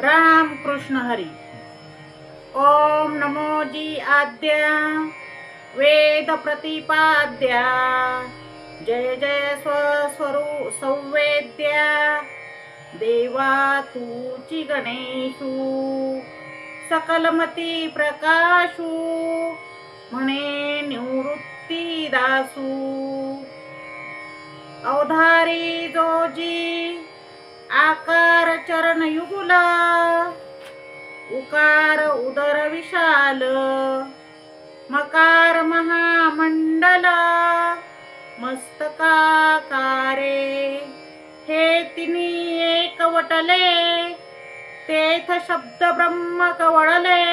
राम कृष्ण हरी। ओम नमो जी आद्या वेद प्रतिपाद्या जय जय स्वस्वरू संवेद्या देवा तूची गणेशू सकलमती प्रकाशू म्हणे निवृत्ती दासू अवधारी जोजी आकार चरण युगुल उकार उदर विशाल मकार महामंडल मस्तकाकारे हे तिनी एकवटले तेथ शब्द ब्रह्म कवळले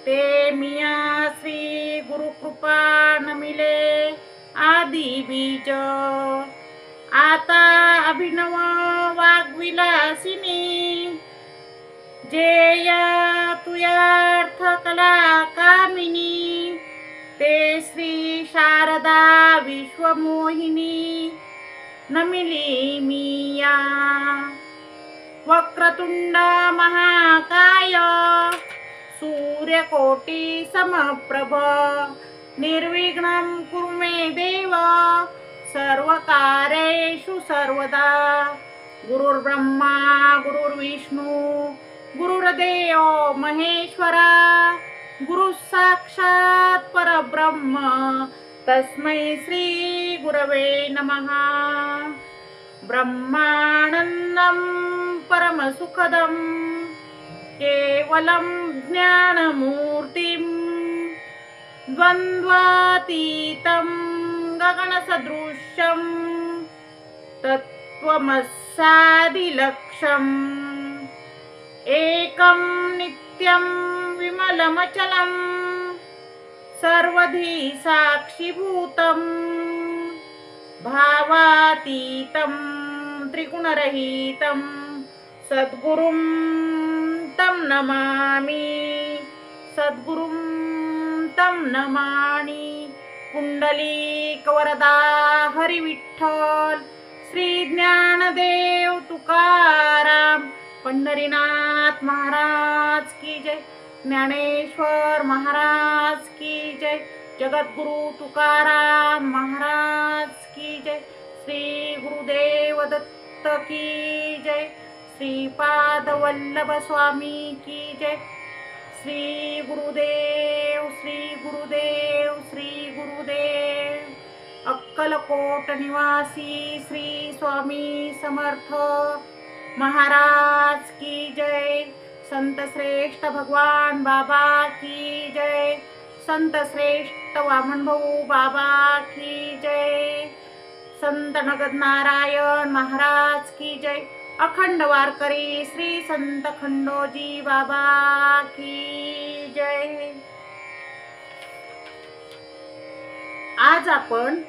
ते मिया श्री गुरुकृपा नमिले आदि बीज आता अभिनव वाग्विलासिनी जेय तुयार्थ कला कामिनी ते श्री शारदा विश्वमोहिनी नमिली मिया वक्रतुंड महाकाय सूर्यकोटी समप्रभ निर्विघ्नं कुरु मे देव सर्वकार्येषु सर्वदा गुरुर्ब्रह्मा गुरुर्विष्णू गुरुर्देव महेश्वरा गुरु साक्षात् परब्रह्म तस्मै श्री गुरवे नमः। ब्रह्मानंदं परमसुखदं केवलं ज्ञानमूर्तिं द्वन्द्वातीतं गगनसदृशं तत्त्वमस्यादिलक्ष्यम् एकं नित्यं विमलमचलं सर्वधी साक्षीभूतं भावातीतं त्रिगुणरहितं सद्गुरुं तं नमामि सद्गुरुं तं नमामि। पुंडलिक वरदा हरी विठ्ठल श्री ज्ञानदेव तुकाराम पंढरीनाथ महाराज की जय ज्ञानेश्वर महाराज की जय जगद्गुरु तुकाराम महाराज की जय श्री गुरुदेव दत्त की जय श्रीपाद वल्लभ स्वामी की जय श्री गुरुदेव श्री गुरुदेव श्री गुरुदेव। अक्कलकोट निवासी श्री स्वामी समर्थ महाराज की जय। संत श्रेष्ठ भगवान बाबा की जय। संत श्रेष्ठ वामन भाऊ बाबा की जय। संत नगद नारायण महाराज की जय। अखंड वारकरी श्री संत खंडोजी बाबा की जय। आज आपण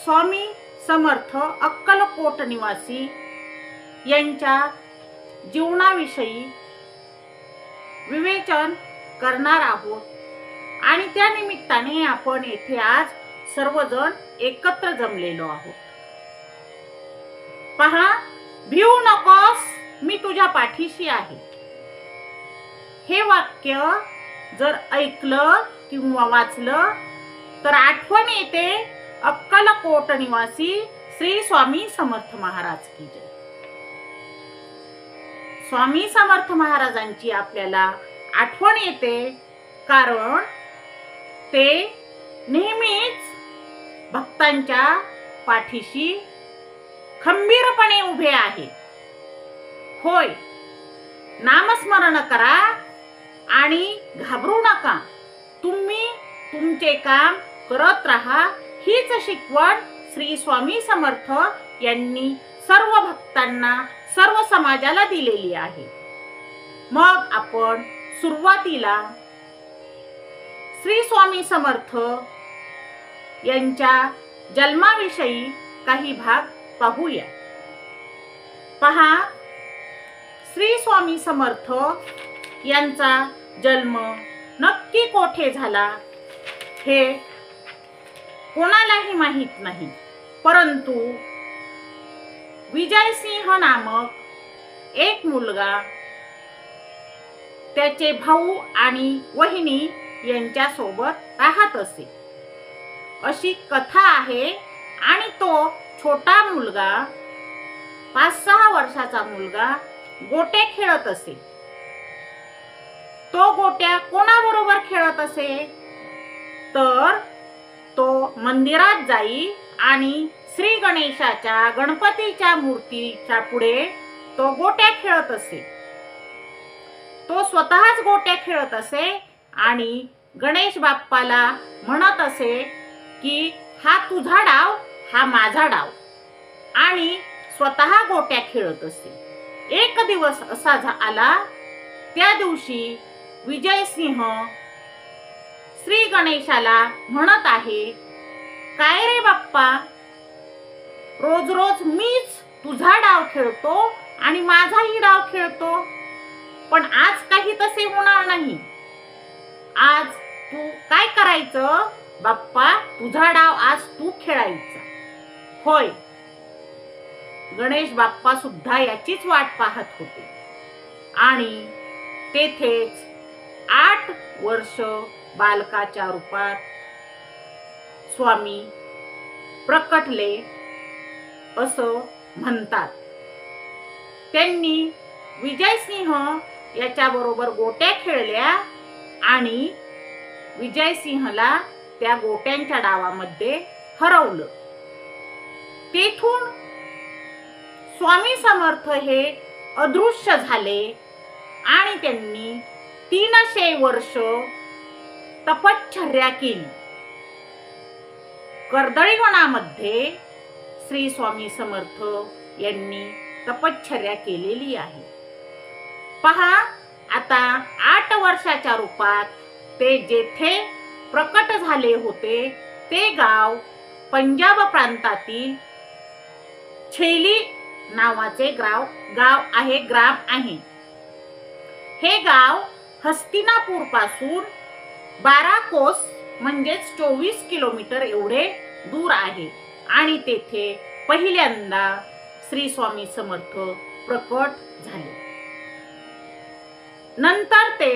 स्वामी समर्थ अक्कलकोट निवासी यांच्या जीवनाविषयी विवेचन करणार आहोत आणि त्या निमित्ताने आपण येथे आज सर्वजण एकत्र जमलेलो आहोत। पहा, भिवू नकोस मी तुझ्या पाठीशी आहे। हे वाक्य जर ऐकलं किंवा वाचलं तर आठवण येते अक्कलकोट निवासी श्री स्वामी समर्थ महाराज की जय। स्वामी समर्थ महाराजांची आपल्याला आठवण येते कारण ते नेहमीच भक्तांच्या पाठीशी खंबीरपणे उभे आहे। होय, नामस्मरण करा आणि घाबरू नका, तुम्ही तुमचे काम करत राहा हीच शिकवण श्री स्वामी समर्थ यांनी सर्व भक्तांना सर्व समाजाला दिलेली आहे। मग आपण सुरुवातीला श्री स्वामी समर्थ यांच्या जन्माविषयी काही भाग पाहूया। पहा, श्री स्वामी समर्थ यांचा जन्म नक्की कोठे झाला हे कोणालाही माहित नाही, परंतु विजयसिंह नामक एक मुलगा त्याचे भाऊ आणि वहिनी यांच्या सोबत राहत असे अशी कथा आहे। आणि तो छोटा मुलगा 5-6 वर्षाचा मुलगा गोट्या खेळत असे। तो गोट्या कोणाबरोबर खेळत असे तर तो मंदिरात जाई आणि श्री गणेशाच्या गणपतीच्या मूर्तीच्या पुढे तो गोट्या खेळत असे। तो स्वतःच गोट्या खेळत असे आणि गणेश बाप्पाला म्हणत असे की हा तुझा डाव, हा माझा डाव, आणि स्वतः गोट्या खेळत असे। एक दिवस असा आला, त्या दिवशी विजयसिंह श्री गणेशाला म्हणत आहे, काय रे बाप्पा, रोज रोज मीच तुझा डाव खेळतो आणि माझाही डाव खेळतो, पण आज काही तसे होणार नाही। आज तू काय करायचं बाप्पा, तुझा डाव आज तू खेळायचा। होय, गणेश बाप्पा सुद्धा याचीच वाट पाहत होते आणि तेथेच 8 वर्ष बालकाच्या रूपात स्वामी प्रकटले असं म्हणतात। त्यांनी विजयसिंह याच्याबरोबर गोट्या खेळल्या आणि विजयसिंहला त्या गोट्यांच्या डावामध्ये हरवलं। तेथून स्वामी समर्थ हे अदृश्य झाले आणि त्यांनी 300 वर्ष तपश्चर्या केली। कर्दळीवनामध्ये श्री स्वामी समर्थ यांनी तपश्चर्या केलेली आहे। पहा, आता 8 वर्षाच्या रूपात ते जेथे प्रकट झाले होते ते गाव पंजाब प्रांतातील छेली नावाचे गाव आहे, ग्राम आहे। हे गाव हस्तिनापूर पासून 12 कोस म्हणजेच 24 किलोमीटर एवढे दूर आहे आणि तेथे पहिल्यांदा श्री स्वामी समर्थ प्रकट झाले। नंतर ते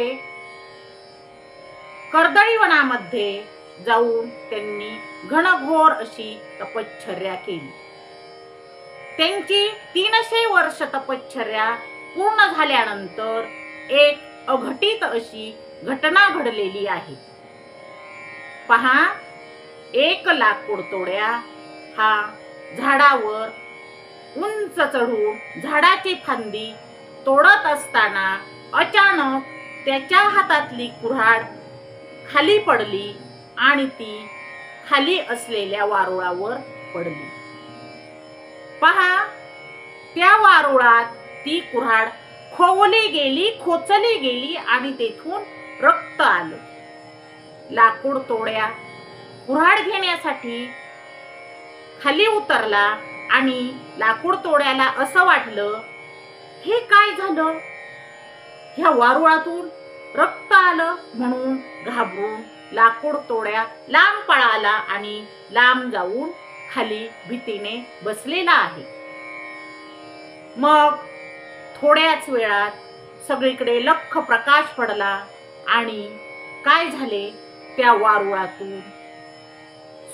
कर्दळीवनामध्ये जाऊन त्यांनी घनघोर अशी तपश्चर्या केली। त्यांची 300 वर्ष तपश्चर्या पूर्ण झाल्यानंतर एक अघटित अशी घटना घडलेली आहे। पहा, एक लाकूड तोड्या हा झाडावर उंच चढून झाडाची फांदी तोडत असताना अचानक त्याच्या हातातली कुऱ्हाड खाली पडली आणि ती खाली असलेल्या वारुळावर पडली। पहा, त्या वारुळात ती कुऱ्हाड खोचली गेली आणि तेथून रक्त आलं। लाकूड तोड्या कुऱ्हाड घेण्यासाठी खाली उतरला आणि लाकूड तोड्याला असं वाटलं, हे काय झालं, ह्या वारुळातून रक्त आलं, म्हणून घाबरून लाकूड तोड्या लांब पळाला आणि लांब जाऊन खाली भीतीने बसलेला आहे। मग थोड्याच वेळात सगळीकडे लख्ख प्रकाश पडला आणि काय झाले, त्या वारुळातून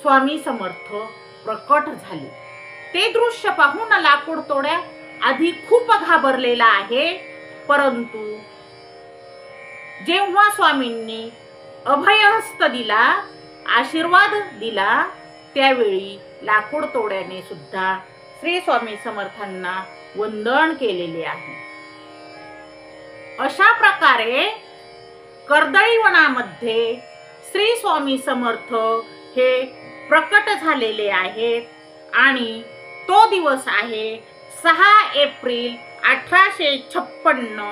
स्वामी समर्थ प्रकट झाले। ते दृश्य पाहून लाकूड तोड्या आधी खूप घाबरलेला आहे, परंतु जेव्हा स्वामींनी अभयहस्त दिला, आशीर्वाद दिला, त्यावेळी लाकूड तोड्याने सुद्धा श्री स्वामी समर्थांना वंदन केलेले आहे। अशा प्रकारे कर्दळीवनामध्ये श्री स्वामी समर्थ हे प्रकट झालेले आहेत आणि तो दिवस आहे 6 एप्रिल 1856।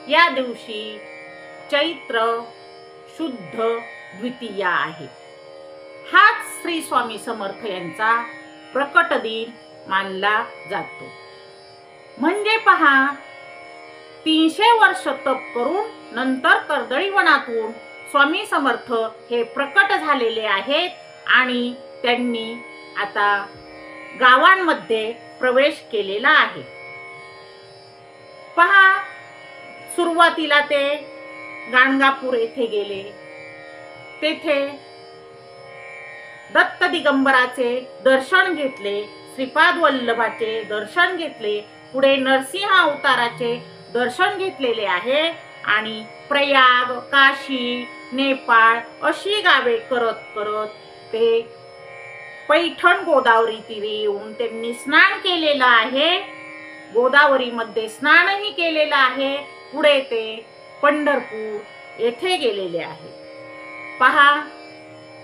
या दिवशी चैत्र शुद्ध द्वितीया आहे। हाच श्री स्वामी समर्थ यांचा प्रकट दिन मानला जातो। म्हणजे पहा, 300 वर्ष तप करून नंतर कर्दळीवनातून स्वामी समर्थ हे प्रकट झालेले आहेत आणि त्यांनी आता गावांमध्ये प्रवेश केलेला आहे. पहा, सुरुवातीला ते गाणगापूर येथे गेले. तेथे दत्त दिगंबराचे दर्शन घेतले, श्रीपाद वल्लभाचे दर्शन घेतले, पुढे नरसिंह अवताराचे दर्शन घेतलेले आहे आणि प्रयाग, काशी, नेपाळ अशी गावे करत करत ते पैठण गोदावरी तीरी येऊन त्यांनी स्नान केलेलं आहे. गोदावरीमध्ये स्नानही केलेलं आहे. पुढे ते पंढरपूर येथे गेलेले आहे. पहा,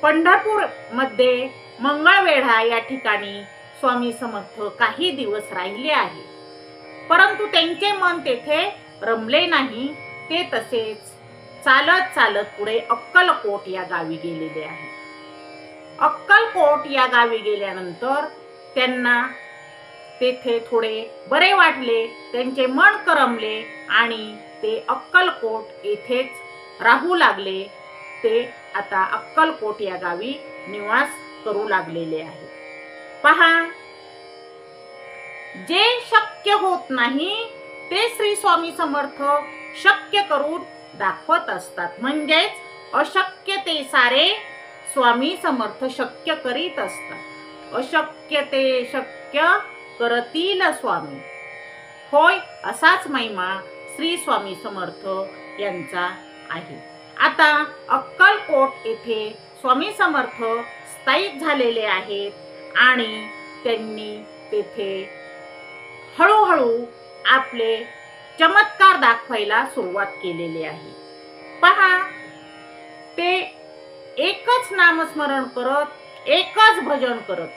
पंढरपूर मध्ये मंगळवेढा या ठिकाणी स्वामी समर्थ काही दिवस राहिले आहे. परंतु त्यांचे मन तेथे रमले नाही. ते तसेच चालत चालत पुढे अक्कलकोट या गावी गेलेले आहे. अक्कलकोट या गावी गेल्यानंतर त्यांना तेथे थोडे बरे वाटले, त्यांचे मन करमले आणि ते अक्कलकोट येथेच राहू लागले. ते आता अक्कलकोट या गावी निवास करू लागलेले आहे. पहा, जे शक्य होत नाही ते श्री स्वामी समर्थ शक्य करून दाखवत असतात. म्हणजेच अशक्य ते सारे स्वामी समर्थ शक्य करीत असतात. अशक्य ते शक्य करतील स्वामी. होय, असाच महिमा श्री स्वामी समर्थ यांचा आहे. आता अक्कलकोट येथे स्वामी समर्थ स्थायिक झालेले आहेत आणि त्यांनी तेथे हळूहळू आपले चमत्कार दाखवायला सुरुवात केलेली आहे. पहा, ते एकच नामस्मरण करत, एकच भजन करत,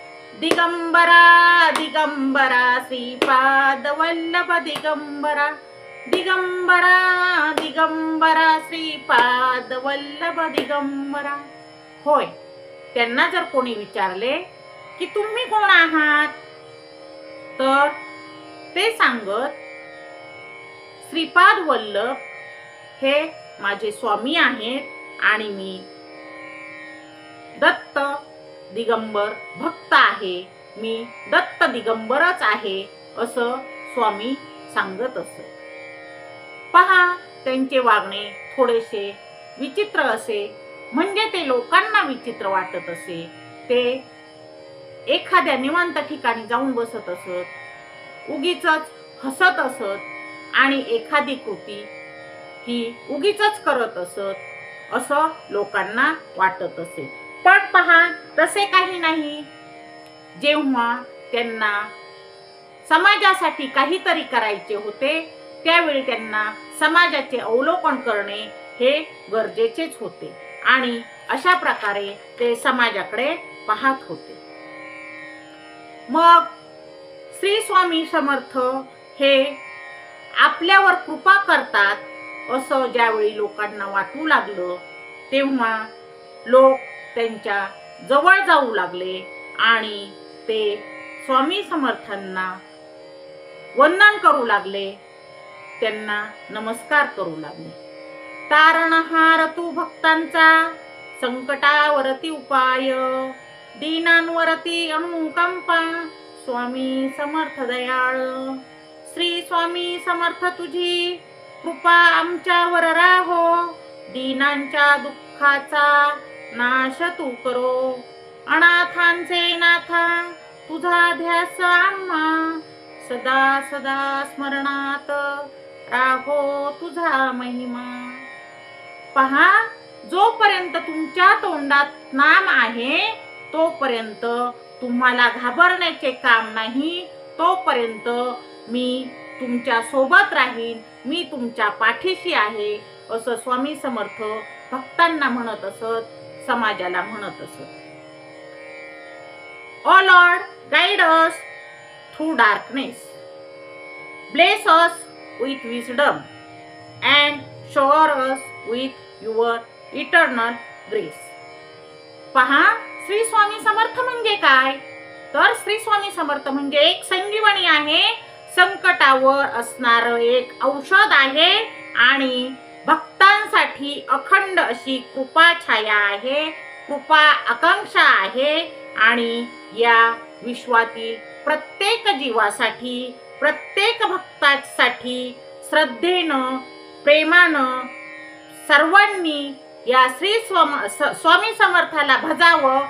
दिगंबरा दिगंबरा श्रीपाद वल्लभ दिगंबरा, दिगंबरा दिगंबरा श्रीपाद वल्लभ दिगंबरा. होय, त्यांना जर कोणी विचारले की तुम्ही कोण आहात, तर ते सांगत श्रीपाद वल्लभ हे माझे स्वामी आहेत आणि मी दत्त दिगंबर भक्त आहे, मी दत्त दिगंबरच आहे असं स्वामी सांगत असत. पहा, त्यांचे वागणे थोडेसे विचित्र असे, म्हणजे ते लोकांना विचित्र वाटत असे. ते एखाद्या निवांत ठिकाणी जाऊन बसत असत, उगीच हसत असत आणि एखादी कृती ही उगीच करत असत असं लोकांना वाटत असे. पण पहा, तसे काही नाही. जेव्हा त्यांना समाजासाठी काहीतरी करायचे होते, त्यावेळी त्यांना समाजाचे अवलोकन करणे हे गरजेचेच होते आणि अशा प्रकारे ते समाजाकडे पाहत होते. मग श्री स्वामी समर्थ हे आपल्यावर कृपा करतात असं ज्यावेळी लोकांना वाटू लागलं, तेव्हा लोक त्यांच्या जवळ जाऊ लागले आणि ते स्वामी समर्थांना वंदन करू लागले, त्यांना नमस्कार करू लागले. तारणहार तू भक्तांचा, संकटावरती उपाय, दीनांवरती अनुकंपा, स्वामी समर्थ दयाळ. श्री स्वामी समर्थ तुझी कृपा आमच्यावर राहो, दीनांच्या दुःखाचा नाश तू करो. अनाथांचे नाथा तुझा ध्यास आम्हा, सदा सदा स्मरणात राहो तुझा महिमा. पहा, जोपर्यंत तुमच्या तोंडात नाम आहे तोपर्यंत तुम्हाला घाबरण्याचे काम नाही. तोपर्यंत मी तुमच्या सोबत राहीन, मी तुमच्या पाठीशी आहे असं स्वामी समर्थ भक्तांना म्हणत असत, समाजाला म्हणत असत. O Lord, guide us through darkness, bless us with wisdom and shower us with your eternal grace. पहा, श्री स्वामी समर्थ म्हणजे काय? तर श्री स्वामी समर्थ म्हणजे एक संजीवनी आहे, संकटावर असणार एक औषध आहे आणि भक्तांसाठी अखंड अशी कृपा छाया आहे, कृपा आकांक्षा आहे आणि या विश्वातील प्रत्येक जीवासाठी, प्रत्येक भक्तासाठी श्रद्धेनं, प्रेमानं सर्वांनी या स्वामी समर्थाला भजावं,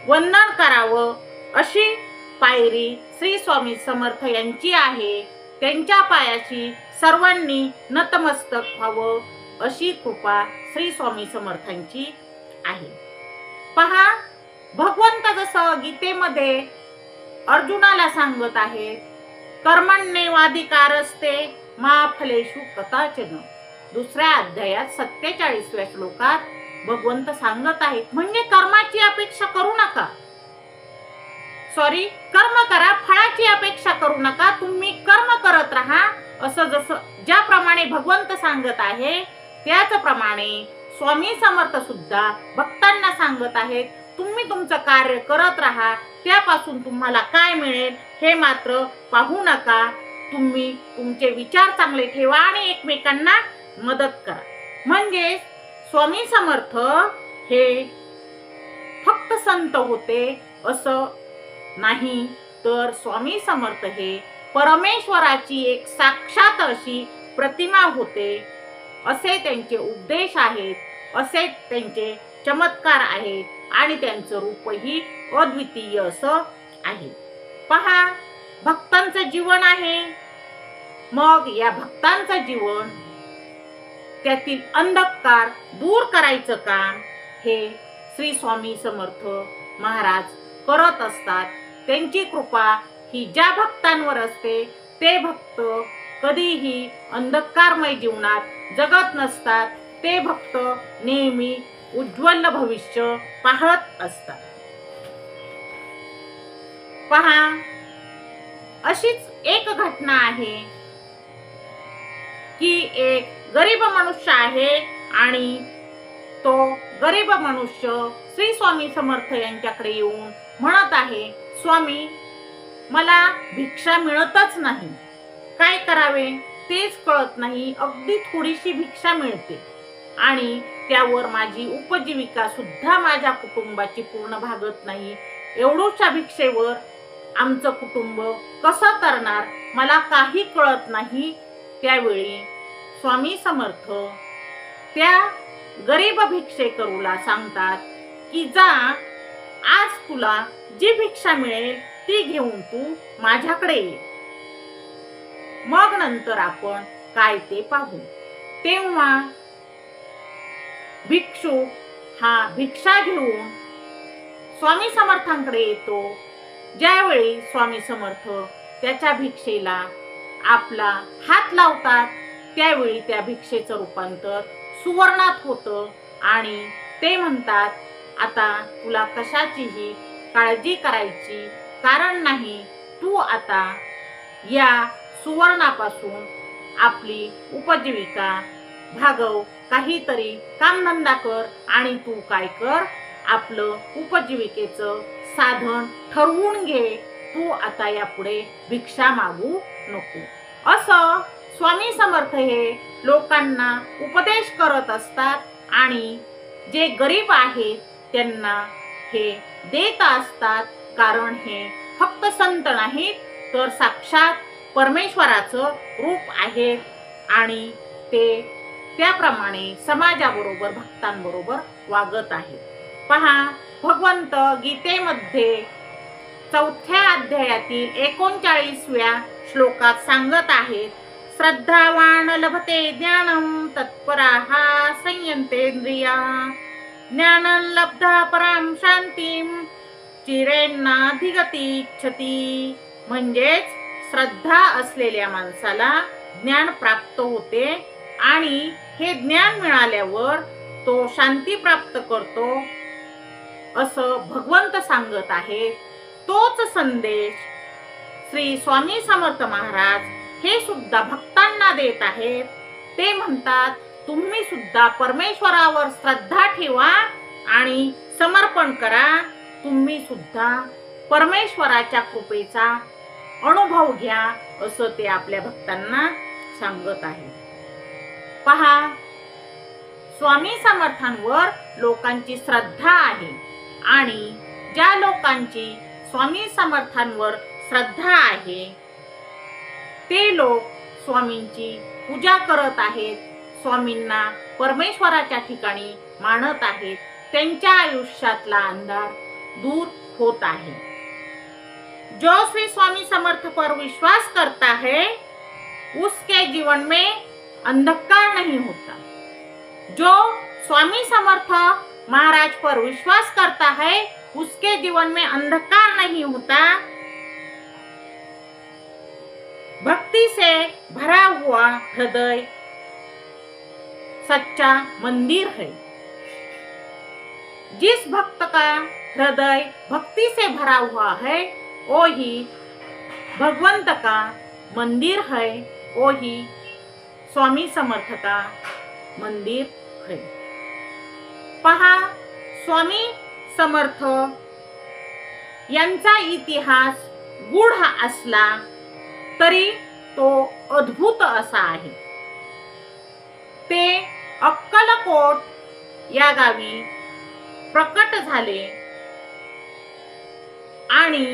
वंदन करावं, अशी पायरी श्री स्वामी समर्थ यांची आहे. त्यांच्या पायाशी सर्वांनी नतमस्तक व्हावं, अशी कृपा श्री स्वामी समर्थांची आहे. पहा, भगवंत जसं गीतेमध्ये अर्जुनाला सांगत आहेत, कर्मण्येवाधिकारस्ते मा फलेषु कदाचन. दुसऱ्या अध्यायात 47व्या श्लोकात भगवंत सांगत आहेत, म्हणजे कर्माची अपेक्षा करू नका. कर्म करा, फळाची अपेक्षा करू नका. तुम्ही कर्म करत राहा. असं जसं ज्याप्रमाणे भगवंत सांगत आहे, त्याचप्रमाणे स्वामी समर्थ सुद्धा भक्तांना सांगत आहेत, तुम्ही तुमचं कार्य करत राहा. त्यापासून तुम्हाला काय मिळेल हे मात्र पाहू नका. तुम्ही तुमचे विचार चांगले ठेवा आणि एकमेकांना मदत करा. म्हणजे स्वामी समर्थ हे फक्त संत होते असं नाही, तर स्वामी समर्थ हे परमेश्वराची एक साक्षात अशी प्रतिमा होते. असे त्यांचे उपदेश आहेत, असे त्यांचे चमत्कार आहेत आणि त्यांचं रूपही अद्वितीय असं आहे. पहा, भक्तांचं जीवन आहे. मग या भक्तांचं जीवन, त्यातील अंधकार दूर करायचं काम हे श्री स्वामी समर्थ महाराज करत असतात. त्यांची कृपा ही ज्या भक्तांवर असते, ते भक्त कधीही अंधकारमय जीवनात जगत नसतात. ते भक्त नेहमी उज्ज्वल भविष्य पाहत असतात. पहा, अशीच एक घटना आहे की एक गरीब मनुष्य आहे आणि तो गरीब मनुष्य श्री स्वामी समर्थ यांच्याकडे येऊन म्हणत आहे, स्वामी, मला भिक्षा मिळतच नाही, काय करावे तेच कळत नाही. अगदी थोडीशी भिक्षा मिळते आणि त्यावर माझी उपजीविका सुद्धा माझ्या कुटुंबाची पूर्ण भागत नाही. एवढ्याशा भिक्षेवर आमचं कुटुंब कसं तरणार, मला काही कळत नाही. त्यावेळी स्वामी समर्थ त्या गरीब भिक्षेकरूला सांगतात की जा, आज तुला जी भिक्षा मिळेल ती घेऊन तू माझ्याकडे ये, मग नंतर आपण काय ते पाहू. तेव्हा भिक्षुक हा भिक्षा घेऊन स्वामी समर्थांकडे येतो. ज्यावेळी स्वामी समर्थ त्याच्या भिक्षेला आपला हात लावतात, त्यावेळी त्या भिक्षेचं रूपांतर सुवर्णात होतं आणि ते म्हणतात, आता तुला कशाचीही काळजी करायची कारण नाही. तू आता या सुवर्णापासून आपली उपजीविका भागव, काहीतरी कामधंदा कर आणि तू काय कर, आपलं उपजीविकेचं साधन ठरवून घे. तू आता यापुढे भिक्षा मागू नको. असं स्वामी समर्थ हे लोकांना उपदेश करत असतात आणि जे गरीब आहेत त्यांना हे देत असतात. कारण हे फक्त संत नाहीत, तर साक्षात परमेश्वराचं रूप आहे आणि ते त्याप्रमाणे समाजाबरोबर, भक्तांबरोबर वागत आहेत. पहा, भगवंत गीतेमध्ये 4थ्या अध्यायातील 39व्या श्लोकात सांगत आहेत, श्रद्धावान लभते ज्ञानम तत्पराः संयंतेंद्रिया ज्ञानं लब्धा पराम शांतीम चिरेन्नाधिगतीच्छति. म्हणजेच श्रद्धा असलेल्या माणसाला ज्ञान प्राप्त होते आणि हे ज्ञान मिळाल्यावर तो शांती प्राप्त करतो, असं भगवंत सांगत आहे. तोच संदेश श्री स्वामी समर्थ महाराज हे सुद्धा भक्तांना देत आहेत. ते म्हणतात, तुम्ही सुद्धा परमेश्वरावर श्रद्धा ठेवा आणि समर्पण करा. तुम्ही सुद्धा परमेश्वराच्या कृपेचा अनुभव घ्या, असं ते आपल्या भक्तांना सांगत आहे. पहा, स्वामी समर्थांवर लोकांची श्रद्धा आहे आणि ज्या लोकांची स्वामी समर्थांवर श्रद्धा आहे ते लोक स्वामींची पूजा करत आहेत, स्वामींना परमेश्वराच्या ठिकाणी मानत आहेत, त्यांच्या आयुष्यातला अंधार दूर होत आहे। जो श्री स्वामी समर्थ पर विश्वास करता है उसके जीवन में अंधकार नहीं होता। जो स्वामी समर्थ महाराज पर विश्वास करता है उसके जीवन में अंधकार नहीं होता। भक्ति से भरा हुआ हृदय सच्चा मंदिर है। जिस भक्त का हृदय भक्ति से भरा हुआ है वो ही भगवंत का मंदिर है, वो ही स्वामी समर्थ का मंदिर है। पहा, स्वामी समर्थ यांचा इतिहास गूढ असला तरी तो अद्भुत असा आहे। ते अक्कलकोट या गावी प्रकट झाले आणि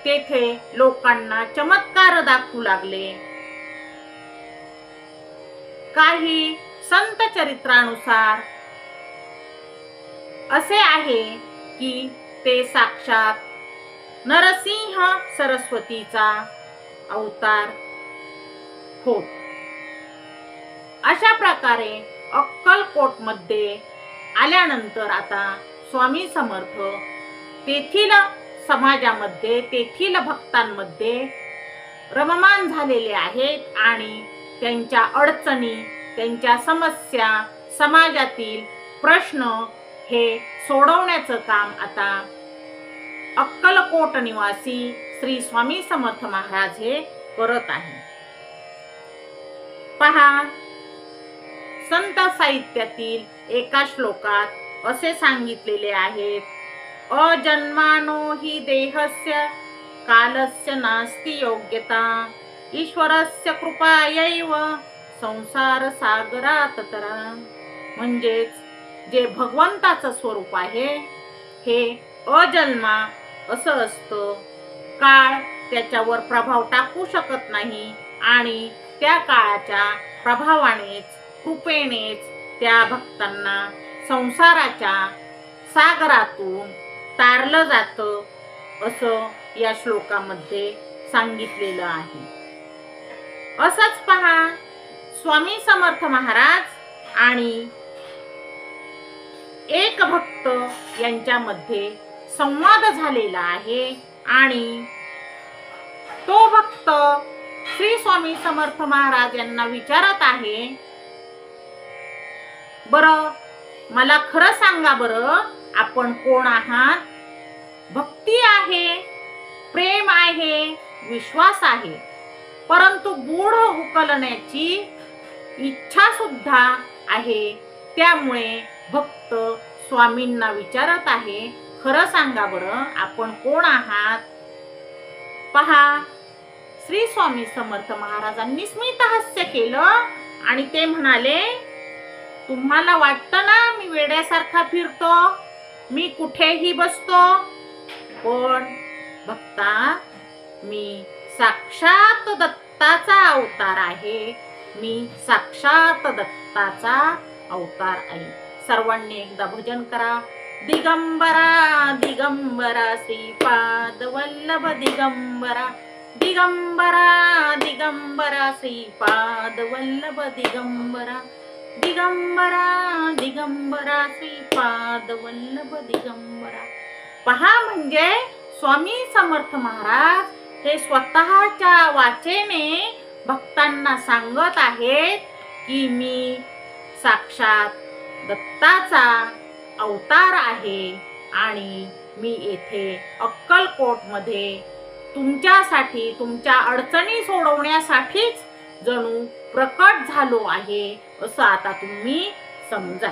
तेथे लोकांना चमत्कार दाखवू लागले। काही संत चरित्रानुसार असे आहे की ते साक्षात नरसिंह सरस्वतीचा अवतार होत। अशा प्रकारे अक्कलकोट मध्ये आल्यानंतर आता स्वामी समर्थ तेथील समाजामध्ये, तेथील भक्तांमध्ये रममान झालेले आहेत आणि त्यांच्या अडचणी, त्यांच्या समस्या, समाजातील प्रश्न हे सोडवण्याचं काम आता अक्कलकोट निवासी श्री स्वामी समर्थ महाराज हे करत आहे। पहा, संत साहित्यातील एका श्लोकात असे सांगितलेले आहेत, अजन्मानो हि देहस्य कालस्य नास्ति योग्यता ईश्वरस्य कृपायैव संसार सागरात तरा। म्हणजेच जे भगवंताचं स्वरूप आहे हे अजन्मा असं असतं, काळ त्याच्यावर प्रभाव टाकू शकत नाही आणि त्या काळाच्या प्रभावानेच, कृपेनेच त्या भक्तांना संसाराच्या सागरातून तारलं जातं असं या श्लोकामध्ये सांगितलेलं आहे। असंच पहा, स्वामी समर्थ महाराज आणि एक भक्त यांच्यामध्ये संवाद झालेला आहे आणि तो भक्त श्री स्वामी समर्थ महाराज यांना विचारत आहे, बरं मला खरं सांगा बरं, आपण कोण आहात? भक्ती आहे, प्रेम आहे, विश्वास आहे, परंतु गूढ उकलण्याची इच्छा सुद्धा आहे। त्यामुळे भक्त स्वामींना विचारत आहे, खरं सांगा बरं, आपण कोण आहात? पहा, श्री स्वामी समर्थ महाराजांनी स्मित हास्य केलं आणि ते म्हणाले, तुम्हाला वाटतं ना मी वेड्यासारखा फिरतो, मी कुठेही बसतो, पण भक्ता मी साक्षात दत्ताचा अवतार आहे, मी साक्षात दत्ताचा अवतार आहे। सर्वांनी एकदा भजन करा। दिगंबरा दिगंबरा श्रीपाद वल्लभ दिगंबरा, दिगंबरा दिगंबरा श्रीपाद वल्लभ दिगंबरा, दिगंबरा दिगंबरा श्रीपाद वल्लभ दिगंबरा। पहा, म्हणजे स्वामी समर्थ महाराज हे स्वतःच्या वाचेने भक्तांना सांगत आहेत की मी साक्षात दत्ताचा अवतार आहे आणि मी येथे अक्कलकोट मध्ये तुमच्यासाठी, तुमच्या अडचणी सोडवण्यासाठीच जणू प्रकट झालो आहे असं आता तुम्ही समजा।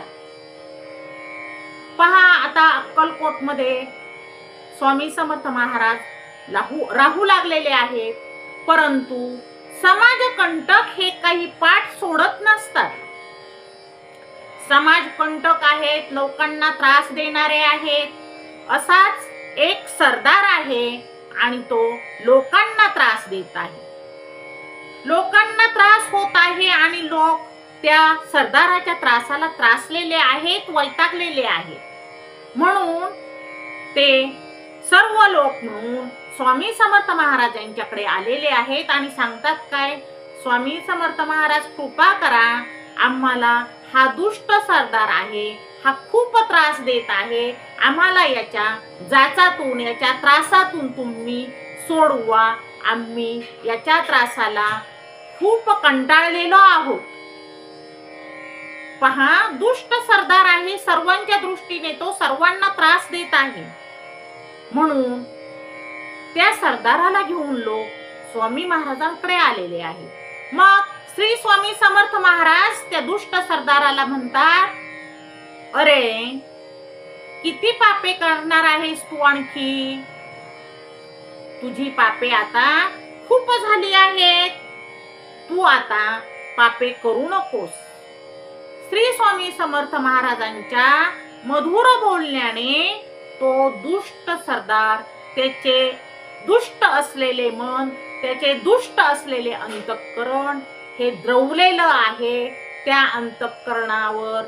पहा, आता अक्कलकोट मध्ये स्वामी समर्थ महाराज राहू लागलेले आहेत, परंतु समाजकंटक हे काही पाठ सोडत नसतात। समाजकंटक आहेत, लोकांना त्रास देणारे आहेत। असाच एक सरदार आहे आणि तो लोकांना त्रास देत आहे. लोकांना त्रास होत आहे आणि लोक त्या सरदाराच्या त्रासाला त्रासलेले आहेत, वैतागलेले आहेत. म्हणून ते सर्व लोक म्हणून स्वामी समर्थ महाराजांच्याकडे आलेले आहेत आणि सांगतात काय, स्वामी समर्थ महाराज कृपा करा, आम्हाला हा दुष्ट सरदार आहे, हा खूप त्रास देत आहे, आम्हाला याच्या जाचातून याच्या त्रासातून तुम्ही सोडवा, आम्ही याच्या त्रासाला खूप कंटाळलेलो आहोत. पहा, दुष्ट सरदार आहे, सर्वांच्या दृष्टीने तो सर्वांना त्रास देत आहे. म्हणून त्या सरदाराला घेऊन लोक स्वामी महाराजांकडे आलेले आहेत. मग श्री स्वामी समर्थ महाराज त्या दुष्ट सरदाराला म्हणतात, अरे किती पापे करणार आहेस तू, आणखी तुझी पापे आता खूप झाली आहेत, तू आता पापे करू नकोस. श्री स्वामी समर्थ महाराजांच्या मधुर बोलण्याने तो दुष्ट सरदार, त्याचे दुष्ट असलेले मन, त्याचे दुष्ट असलेले अंतःकरण हे द्रवलेलं आहे. त्या अंतःकरणावर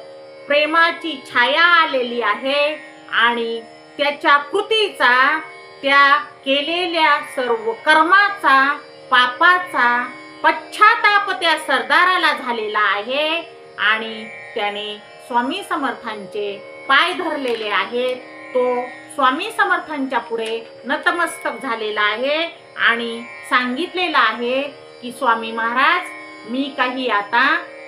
प्रेमाची छाया आलेली आहे आणि त्याच्या कृतीचा, त्या केलेल्या सर्व कर्माचा, पापाचा पश्चाताप त्या सरदाराला झालेला आहे आणि त्याने स्वामी समर्थांचे पाय धरलेले आहेत. तो स्वामी समर्थांच्या पुढे नतमस्तक झालेला आहे आणि सांगितलेलं आहे की स्वामी महाराज, मी काही आता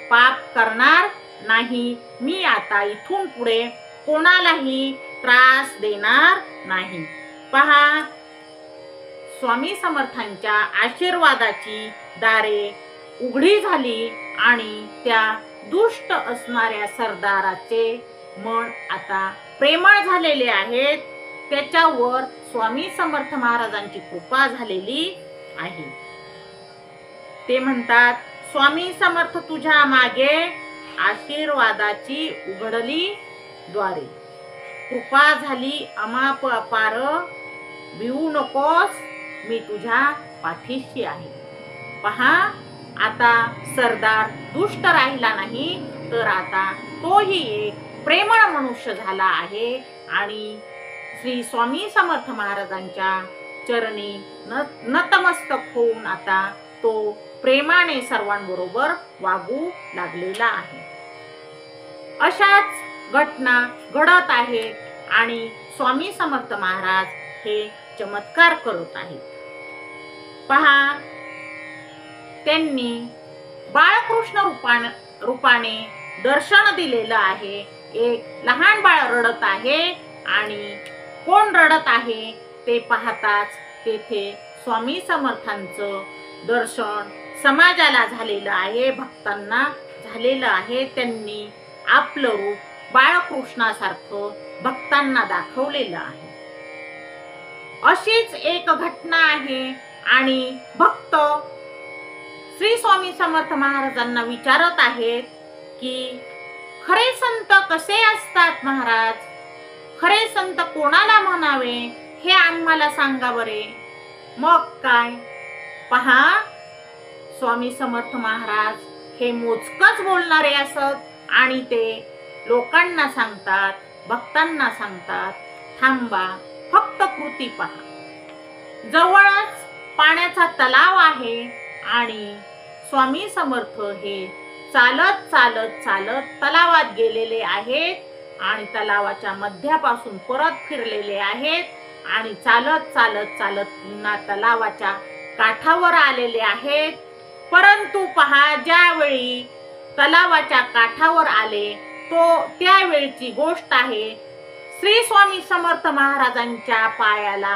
पाप करणार नाही, मी आता इथून पुढे कोणालाही त्रास देणार नाही. पहा, स्वामी समर्थांच्या आशीर्वादाची दारे उघडी झाली आणि त्या दुष्ट असणाऱ्या सरदाराचे मन आता प्रेमळ झालेले आहेत. त्याच्यावर स्वामी समर्थ महाराजांची कृपा झालेली आहे. ते म्हणतात, स्वामी समर्थ तुझ्या मागे आशीर्वादाची उघडली द्वारे, कृपा झाली अमाप अपार, भिवू नकोस, मी तुझ्या पाठीशी आहे. पहा, आता सरदार दुष्ट राहिला नाही, तर आता तोही एक प्रेमळ मनुष्य झाला आहे आणि श्री स्वामी समर्थ महाराजांच्या चरणी नतमस्तक होऊन आता तो प्रेमाने सर्वांबरोबर वागू लागलेला आहे. अशाच घटना घडत आहेत आणि स्वामी समर्थ महाराज हे चमत्कार करत आहेत. पहा, त्यांनी बाळकृष्ण रूपाने दर्शन दिलेलं आहे. एक लहान बाळ रडत आहे आणि कोण रडत आहे ते पाहताच तेथे स्वामी समर्थांचं दर्शन समाजाला झालेलं आहे, भक्तांना झालेलं आहे. त्यांनी आपलं रूप बाळकृष्णासारखं भक्तांना दाखवलेलं आहे. अशीच एक घटना आहे आणि भक्त श्री स्वामी समर्थ महाराजांना विचारत आहेत की खरे संत कसे असतात महाराज, खरे संत कोणाला म्हणावे हे आम्हाला सांगा बरे. मग काय, पहा, स्वामी समर्थ महाराज हे मोजकच बोलणारे असत आणि ते लोकांना सांगतात, भक्तांना सांगतात, थांबा, फक्त कृती पहा. जवळच पाण्याचा तलाव आहे आणि स्वामी समर्थ हे चालत चालत चालत तलावात गेलेले आहेत आणि तलावाच्या मध्यापासून परत फिरलेले आहेत आणि चालत चालत चालत पुन्हा तलावाच्या काठावर आलेले आहेत. परंतु पहा, ज्यावेळी तलावाच्या काठावर आले त्यावेळची गोष्ट आहे. श्री स्वामी समर्थ महाराजांच्या पायाला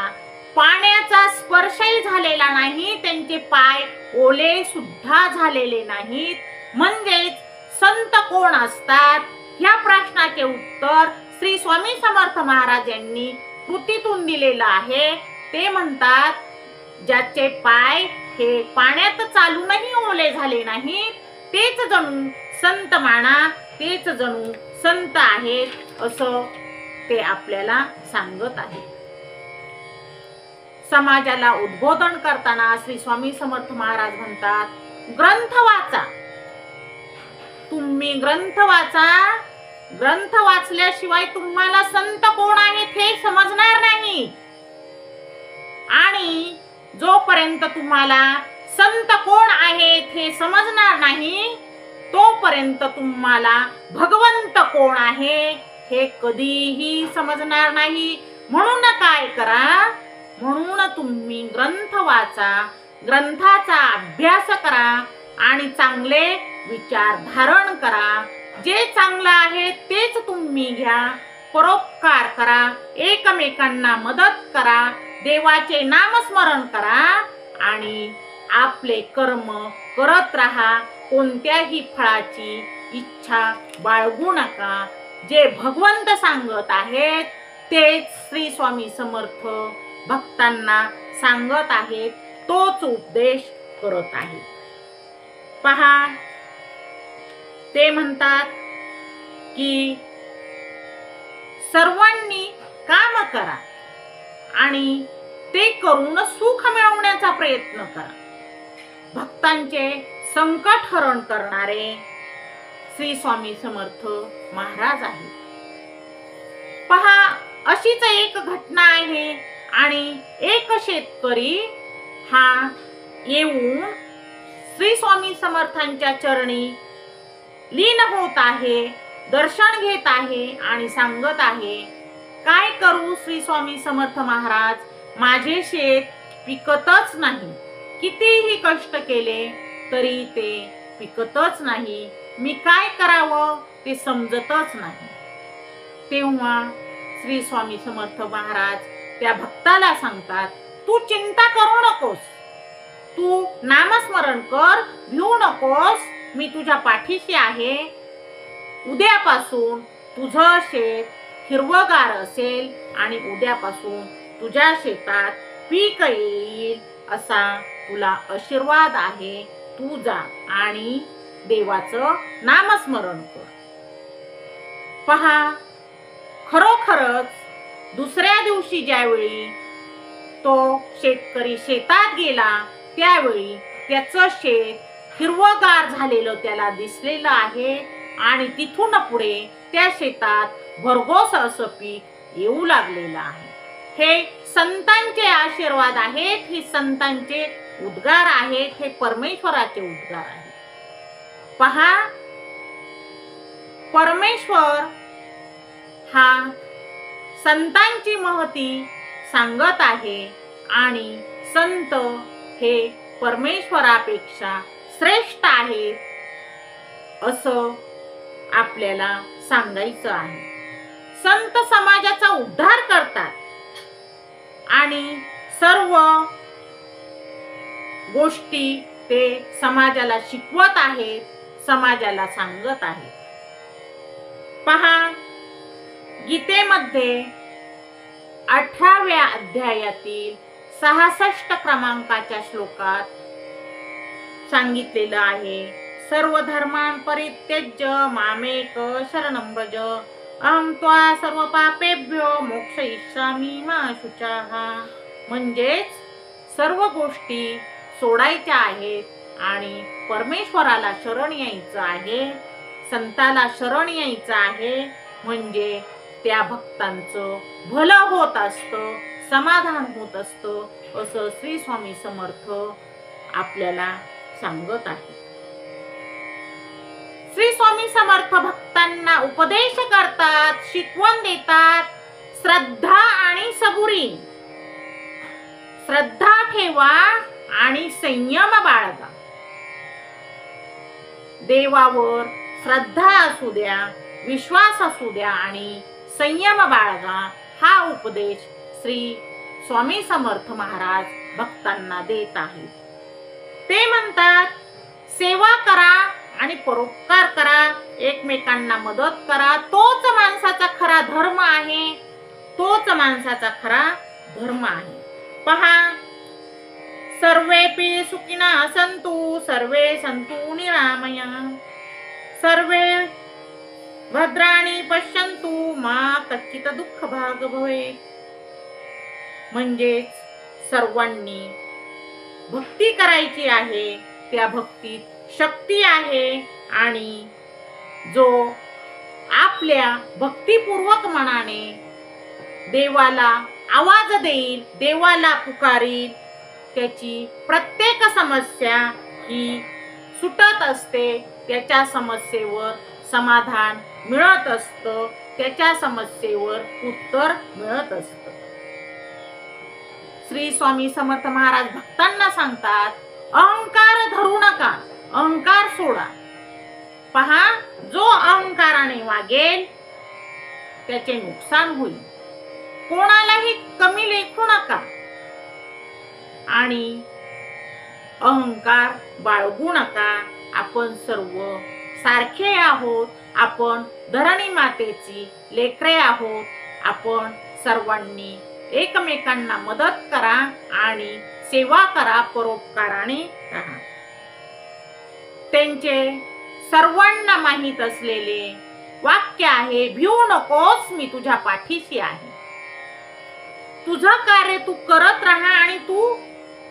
पाण्याचा स्पर्शही झालेला नाही, त्यांचे पाय ओले सुद्धा झालेले नाहीत. म्हणजेच संत कोण असतात ह्या प्रश्नाचे उत्तर श्री स्वामी समर्थ महाराज यांनी कृतीतून दिलेलं आहे. ते म्हणतात, ज्याचे पाय हे पाण्यात चालूनही ओले झाले नाहीत तेच जणू संत माना, तेच जणू संत आहेत, असं ते आपल्याला सांगत आहेत. समाजाला उद्बोधन करताना श्री स्वामी समर्थ महाराज म्हणतात, ग्रंथ वाचा, तुम्ही ग्रंथ वाचा. ग्रंथ वाचल्याशिवाय तुम्हाला संत कोण आहेत हे समजणार नाही. आणि जोपर्यंत तुम्हाला संत कोण आहेत हे समजणार नाही, तोपर्यंत तुम्हाला भगवंत कोण आहे हे कधीही समजणार नाही. म्हणून काय करा, म्हणून तुम्ही ग्रंथ वाचा, ग्रंथाचा अभ्यास करा आणि चांगले विचार धारण करा. जे चांगलं आहे तेच तुम्ही घ्या. परोपकार करा, एकमेकांना मदत करा, देवाचे नामस्मरण करा आणि आपले कर्म करत राहा. कोणत्याही फळाची इच्छा बाळगू नका. जे भगवंत सांगत आहेत तेच श्री स्वामी समर्थ भक्तांना सांगत आहेत, तोच उपदेश करत आहेत. पहा, ते म्हणतात की सर्वांनी काम करा आणि ते करून सुख मिळवण्याचा प्रयत्न करा. भक्तांचे संकट हरण करणारे श्री स्वामी समर्थ महाराज आहेत. पहा, अशीच एक घटना आहे आणि एक शेतकरी हा येऊन श्री स्वामी समर्थांच्या चरणी लीन होत आहे, दर्शन घेत आहे आणि सांगत आहे, काय करू श्री स्वामी समर्थ महाराज, माझे शेत पिकतच नाही. कितीही कष्ट केले तरी ते पिकतच नाही. मी काय करावं ते समजतच नाही. तेव्हा श्री स्वामी समर्थ महाराज त्या भक्ताला सांगतात, तू चिंता करू नकोस, तू नामस्मरण कर, भिवू नकोस, मी तुझ्या पाठीशी आहे. उद्यापासून तुझं शेत हिरवगार असेल आणि उद्यापासून तुझ्या शेतात पीक येईल असा तुला आशीर्वाद आहे. तू जा आणि देवाचं नामस्मरण कर. पहा, खरोखरच दुसऱ्या दिवशी ज्यावेळी तो शेतकरी शेतात गेला त्यावेळी त्याचं शेत हिरवगार झालेलं त्याला दिसलेलं आहे आणि तिथून पुढे त्या शेतात भरघोस असं पीक येऊ लागलेलं आहे. हे संतांचे आशीर्वाद आहेत, हे संतांचे उद्गार आहेत, हे परमेश्वराचे उद्गार आहेत. पहा, परमेश्वर हा संतांची महती सांगत आहे आणि संत हे परमेश्वरापेक्षा श्रेष्ठ आहेत असं आपल्याला सांगायचं आहे. संत समाजाचा उद्धार करतात आणि सर्व गोष्टी ते समाजाला शिकवत आहेत, समाजाला सांगत आहेत. पहा, गीतेमध्ये 18व्या अध्यायातील 66 क्रमांकाच्या श्लोकात सांगितलेलं आहे, सर्व धर्मान् परित्यज्य मामेक शरणं व्रज अहं त्वा सर्व पापेभ्यो मोक्षयिष्यामि मा शुचः. म्हणजेच सर्व गोष्टी सोडायच्या आहेत आणि परमेश्वराला शरण यायचं आहे, संताला शरण यायचं आहे. म्हणजे त्या भक्तांचं भलं होत असतं, समाधान होत असतं असं श्री स्वामी समर्थ आपल्याला सांगत आहे. श्री स्वामी समर्थ भक्तांना उपदेश करतात, शिकवण देतात. श्रद्धा आणि सबुरी, श्रद्धा ठेवा आणि संयम बाळगा. देवावर श्रद्धा असू द्या, विश्वास असू द्या आणि संयम बाळगा. हा उपदेश श्री स्वामी समर्थ महाराज भक्तांना देत आहेत. ते म्हणतात, सेवा करा आणि परोपकार करा, एकमेकांना मदत करा. तोच माणसाचा खरा धर्म आहे, तोच माणसाचा खरा धर्म आहे. पहा, सर्वेपि सुखिनः सन्तु सर्वे सन्तु निरामयाः सर्वे भद्राणि पश्यन्तु मा कच्चित् दुःख भाग भवेत्. म्हणजेच सर्वांनी भक्ती करायची आहे. त्या भक्तीत शक्ती आहे आणि जो आपल्या भक्तिपूर्वक मनाने देवाला आवाज देईल, देवाला पुकारील, त्याची प्रत्येक समस्या ही सुटत असते. त्याच्या समस्येवर समाधान मिळत असतं, त्याच्या समस्येवर उत्तर मिळत असतं. श्री स्वामी समर्थ महाराज भक्तांना सांगतात, अहंकार धरू नका, अहंकार सोडा. पहा, जो अहंकाराने वागेल त्याचे नुकसान होईल. कोणालाही कमी लेखू नका आणि अहंकार बाळगू नका. आपण सर्व सारखे आहोत. आपण धरणी मातेची लेकरे आहोत. आपण सर्वांनी एकमेकांना मदत करा आणि सेवा करा, परोपकाराने राहा. त्यांचे सर्वांना माहीत असलेले वाक्य आहे, भिवू नकोस, मी तुझ्या पाठीशी आहे. तुझं कार्य तू करत राहा आणि तू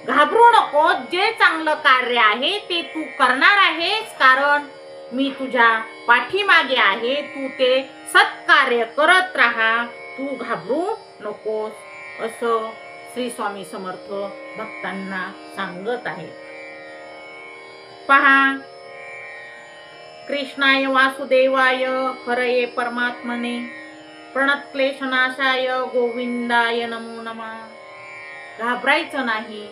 घाबरू नको. जे चांगलं कार्य आहे ते तू करणार आहेस, कारण मी तुझ्या पाठीमागे आहे. तू ते सत्कार्य करत राहा, तू घाबरू नकोस, असं श्री स्वामी समर्थ भक्तांना सांगत आहे. पहा, कृष्णाय वासुदेवाय हरये परमात्मने प्रणतक्लेशनाशाय गोविंदाय नमो नमः. घाबरायचं नाही,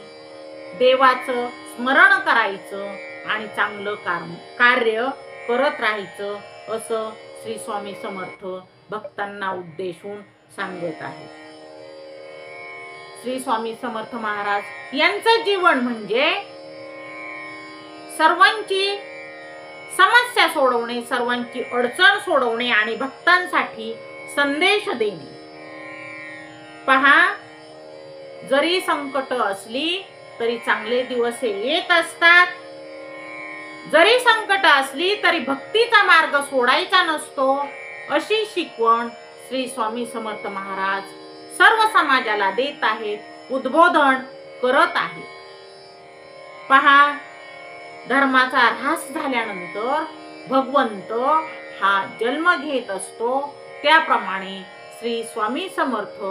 देवाचं स्मरण करायचं आणि चांगलं कार्य करत राहायचं, असं श्री स्वामी समर्थ भक्तांना उद्देशून सांगत आहे. श्री स्वामी समर्थ महाराज यांचं जीवन म्हणजे सर्वांची समस्या सोडवणे, सर्वांची अडचण सोडवणे आणि भक्तांसाठी संदेश देणे. पहा, जरी संकट असली तरी चांगले दिवस येत असतात. जरी संकट असली तरी भक्तीचा मार्ग सोडायचा नसतो, अशी शिकवण श्री स्वामी समर्थ महाराज सर्व समाजाला देत आहेत, उद्बोधन करत आहेत. पहा, धर्माचा ऱ्हास झाल्यानंतर भगवंत हा जन्म घेत असतो. त्याप्रमाणे श्री स्वामी समर्थ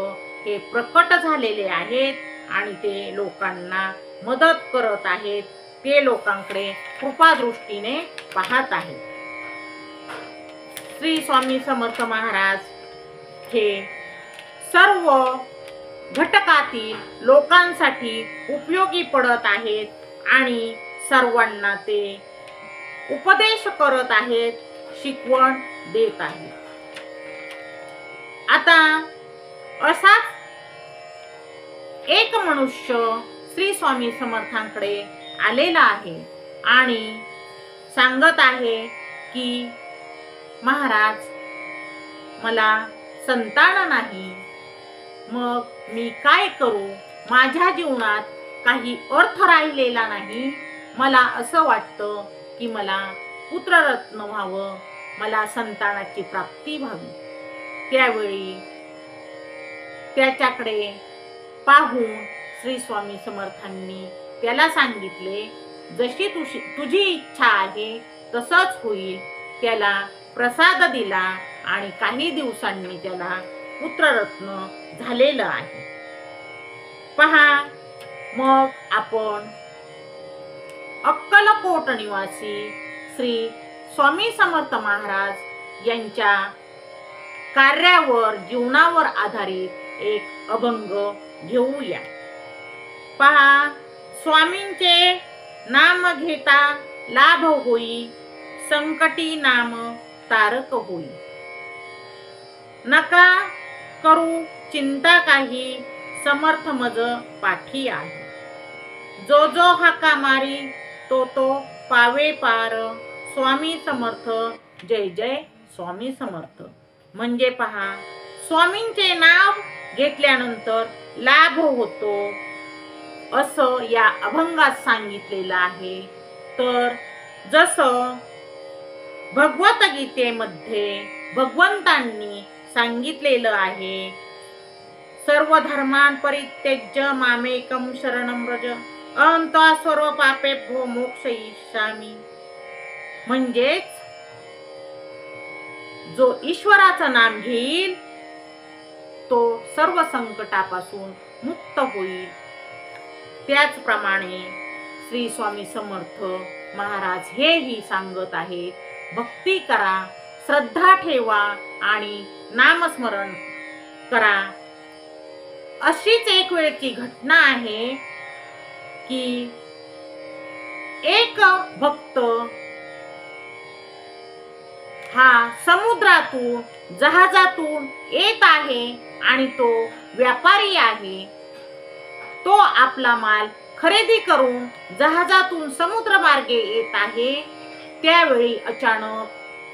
हे प्रकट झालेले आहेत आणि ते लोकांना मदत करत आहेत. ते लोकांकडे कृपादृष्टीने पाहत आहेत. श्री स्वामी समर्थ महाराज हे सर्व घटकातील लोकांसाठी उपयोगी पडत आहेत आणि सर्वांना ते उपदेश करत आहेत, शिकवण देत आहेत. आता असाच एक मनुष्य श्री स्वामी समर्थांकडे आलेला आहे आणि सांगत आहे की महाराज, मला संतान नाही, मग मी काय करू? माझ्या जीवनात काही अर्थ राहिलेला नाही. मला असं वाटतं की मला पुत्ररत्न व्हावं, मला संतानाची प्राप्ती व्हावी. त्यावेळी त्याच्याकडे पाहून श्री स्वामी समर्थांनी त्याला सांगितले, जशी तुझी इच्छा आहे तसंच होईल. त्याला प्रसाद दिला आणि काही दिवसांनी त्याला पुत्ररत्न झालेलं आहे. पहा, मग आपण अक्कलकोट निवासी श्री स्वामी समर्थ महाराज यांच्या कार्यावर, जीवनावर आधारित एक अभंग घेऊया. पहा, स्वामींचे नाम घेता लाभ होई, संकटी नाम तारक होई. नका करू चिंता काही, समर्थ मज पाठी आहे. जो जो हाका मारी तो तो पावे पार, स्वामी समर्थ जय जय स्वामी समर्थ. म्हणजे पहा, स्वामींचे नाव घेतल्यानंतर लाभ होतो असं या अभंगात सांगितलेलं आहे. तर जसं भगवद्गीतेमध्ये भगवंतांनी सांगितलेलं आहे, सर्व धर्मान परित्यज्य मामेकम शरणं व्रज अहं त्वा सर्व पापेभ्यो मोक्षयिष्यामि. म्हणजेच जो ईश्वराचं नाम घेईल तो सर्व संकटापासून मुक्त होईल. त्याचप्रमाणे श्री स्वामी समर्थ महाराज हेही सांगत आहेत, भक्ती करा, श्रद्धा ठेवा आणि नामस्मरण करा. अशीच एक वेळची घटना आहे की एक भक्त हा समुद्रातून जहाजातून येत आहे आणि तो व्यापारी आहे. तो आपला माल खरेदी करून जहाजातून समुद्रमार्गे येत आहे. त्यावेळी अचानक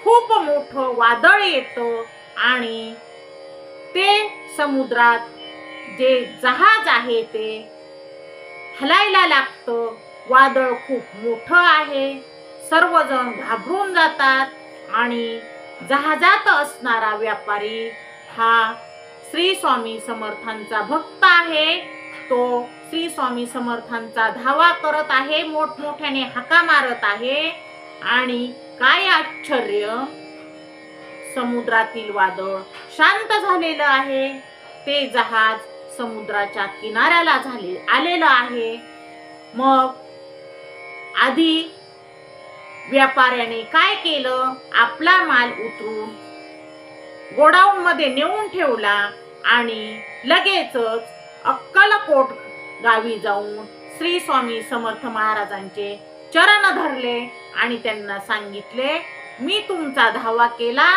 खूप मोठं वादळ येतं आणि ते समुद्रात जे जहाज आहे ते हलायला लागतं. वादळ खूप मोठं आहे. सर्वजण घाबरून जातात आणि जहाजात असणारा व्यापारी हा श्री स्वामी समर्थांचा भक्त आहे. तो श्री स्वामी समर्थांचा धावा करत आहे, मोठमोठ्याने हाका मारत आहे. आणि काय आश्चर्य, समुद्रातील वादळ शांत झालेलं आहे. ते जहाज समुद्राच्या किनाऱ्याला आलेलं आहे. मग आधी व्यापाऱ्याने काय केलं, आपला माल उतरून गोडाऊन मध्ये नेऊन ठेवला आणि लगेचच अक्कलकोट गावी जाऊन श्री स्वामी समर्थ महाराजांचे चरण धरले आणि त्यांना सांगितले, मी तुमचा धावा केला,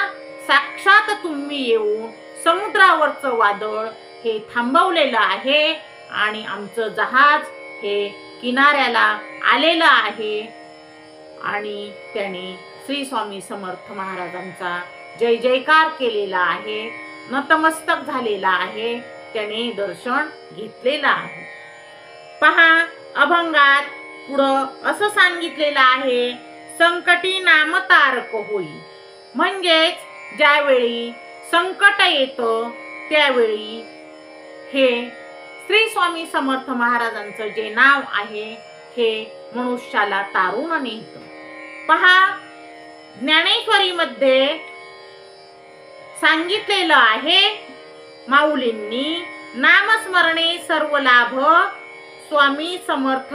साक्षात तुम्ही येऊन समुद्रावरचं वादळ हे थांबवलेलं आहे आणि आमचं जहाज हे किनाऱ्याला आलेलं आहे. आणि त्याने श्री स्वामी समर्थ महाराजांचा जय जयकार केलेला आहे, नतमस्तक झालेला आहे, त्याने दर्शन घेतलेलं आहे. पहा, अभंगात पुढं असं सांगितलेलं आहे, संकटी नाम तारक होई. म्हणजेच ज्यावेळी संकट येतं त्यावेळी हे श्री स्वामी समर्थ महाराजांचं जे नाव आहे हे मनुष्याला तारून नेतं. पहा, ज्ञानेश्वरीमध्ये सांगितलेलं आहे माऊलींनी, नामस्मरणे सर्व लाभ, स्वामी समर्थ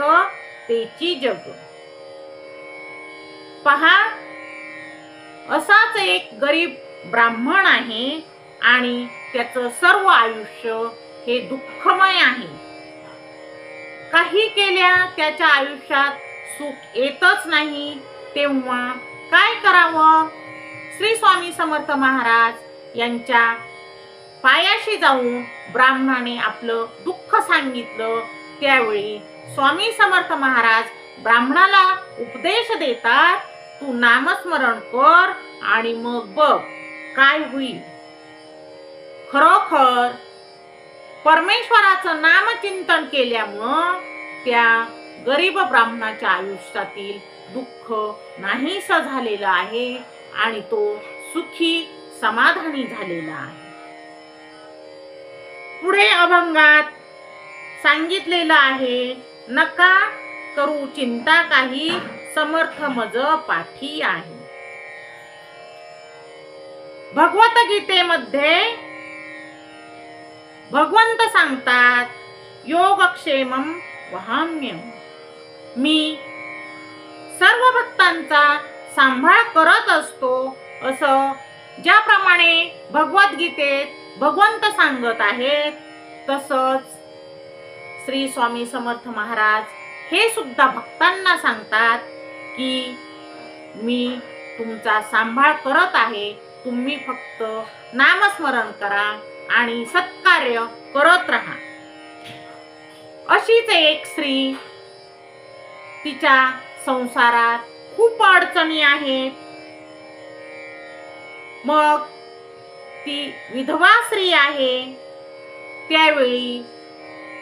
तेची जग. पहा, असाच एक गरीब ब्राह्मण आहे आणि त्याचं सर्व आयुष्य हे दुःखमय आहे. काही केल्या त्याच्या आयुष्यात सुख येतच नाही. तेव्हा काय करावं? श्री स्वामी समर्थ महाराज यांच्या पायाशी जाऊन ब्राह्मणाने आपलं दुःख सांगितलं. त्यावेळी स्वामी समर्थ महाराज ब्राह्मणाला उपदेश देतात, तू नामस्मरण कर आणि मग बघ काय होईल. खरोखर परमेश्वराचं नामचिंतन केल्यामुळं त्या गरीब ब्राह्मणाच्या आयुष्यातील दुःख नाहीस झालेलं आहे आणि तो सुखी समाधानी झालेला आहे. पुढे अभंगात सांगितलेलं आहे, नका करू चिंता काही, समर्थ मज पाठी आहे. भगवद्गीतेमध्ये भगवंत सांगतात, योगक्षेमं वहाम्यहम्. मी सर्व भक्तांचा सांभाळ करत असतो. असं ज्याप्रमाणे भगवद्गीतेत भगवंत सांगत आहेत, तसंच श्री स्वामी समर्थ महाराज हे सुद्धा भक्तांना सांगतात की मी तुमचा सांभाळ करत आहे, तुम्ही फक्त नामस्मरण करा आणि सत्कार्य करत राहा. अशीच एक स्त्री, तिच्या संसारात खूप अडचणी आहेत. मग ती विधवा स्त्री आहे. त्यावेळी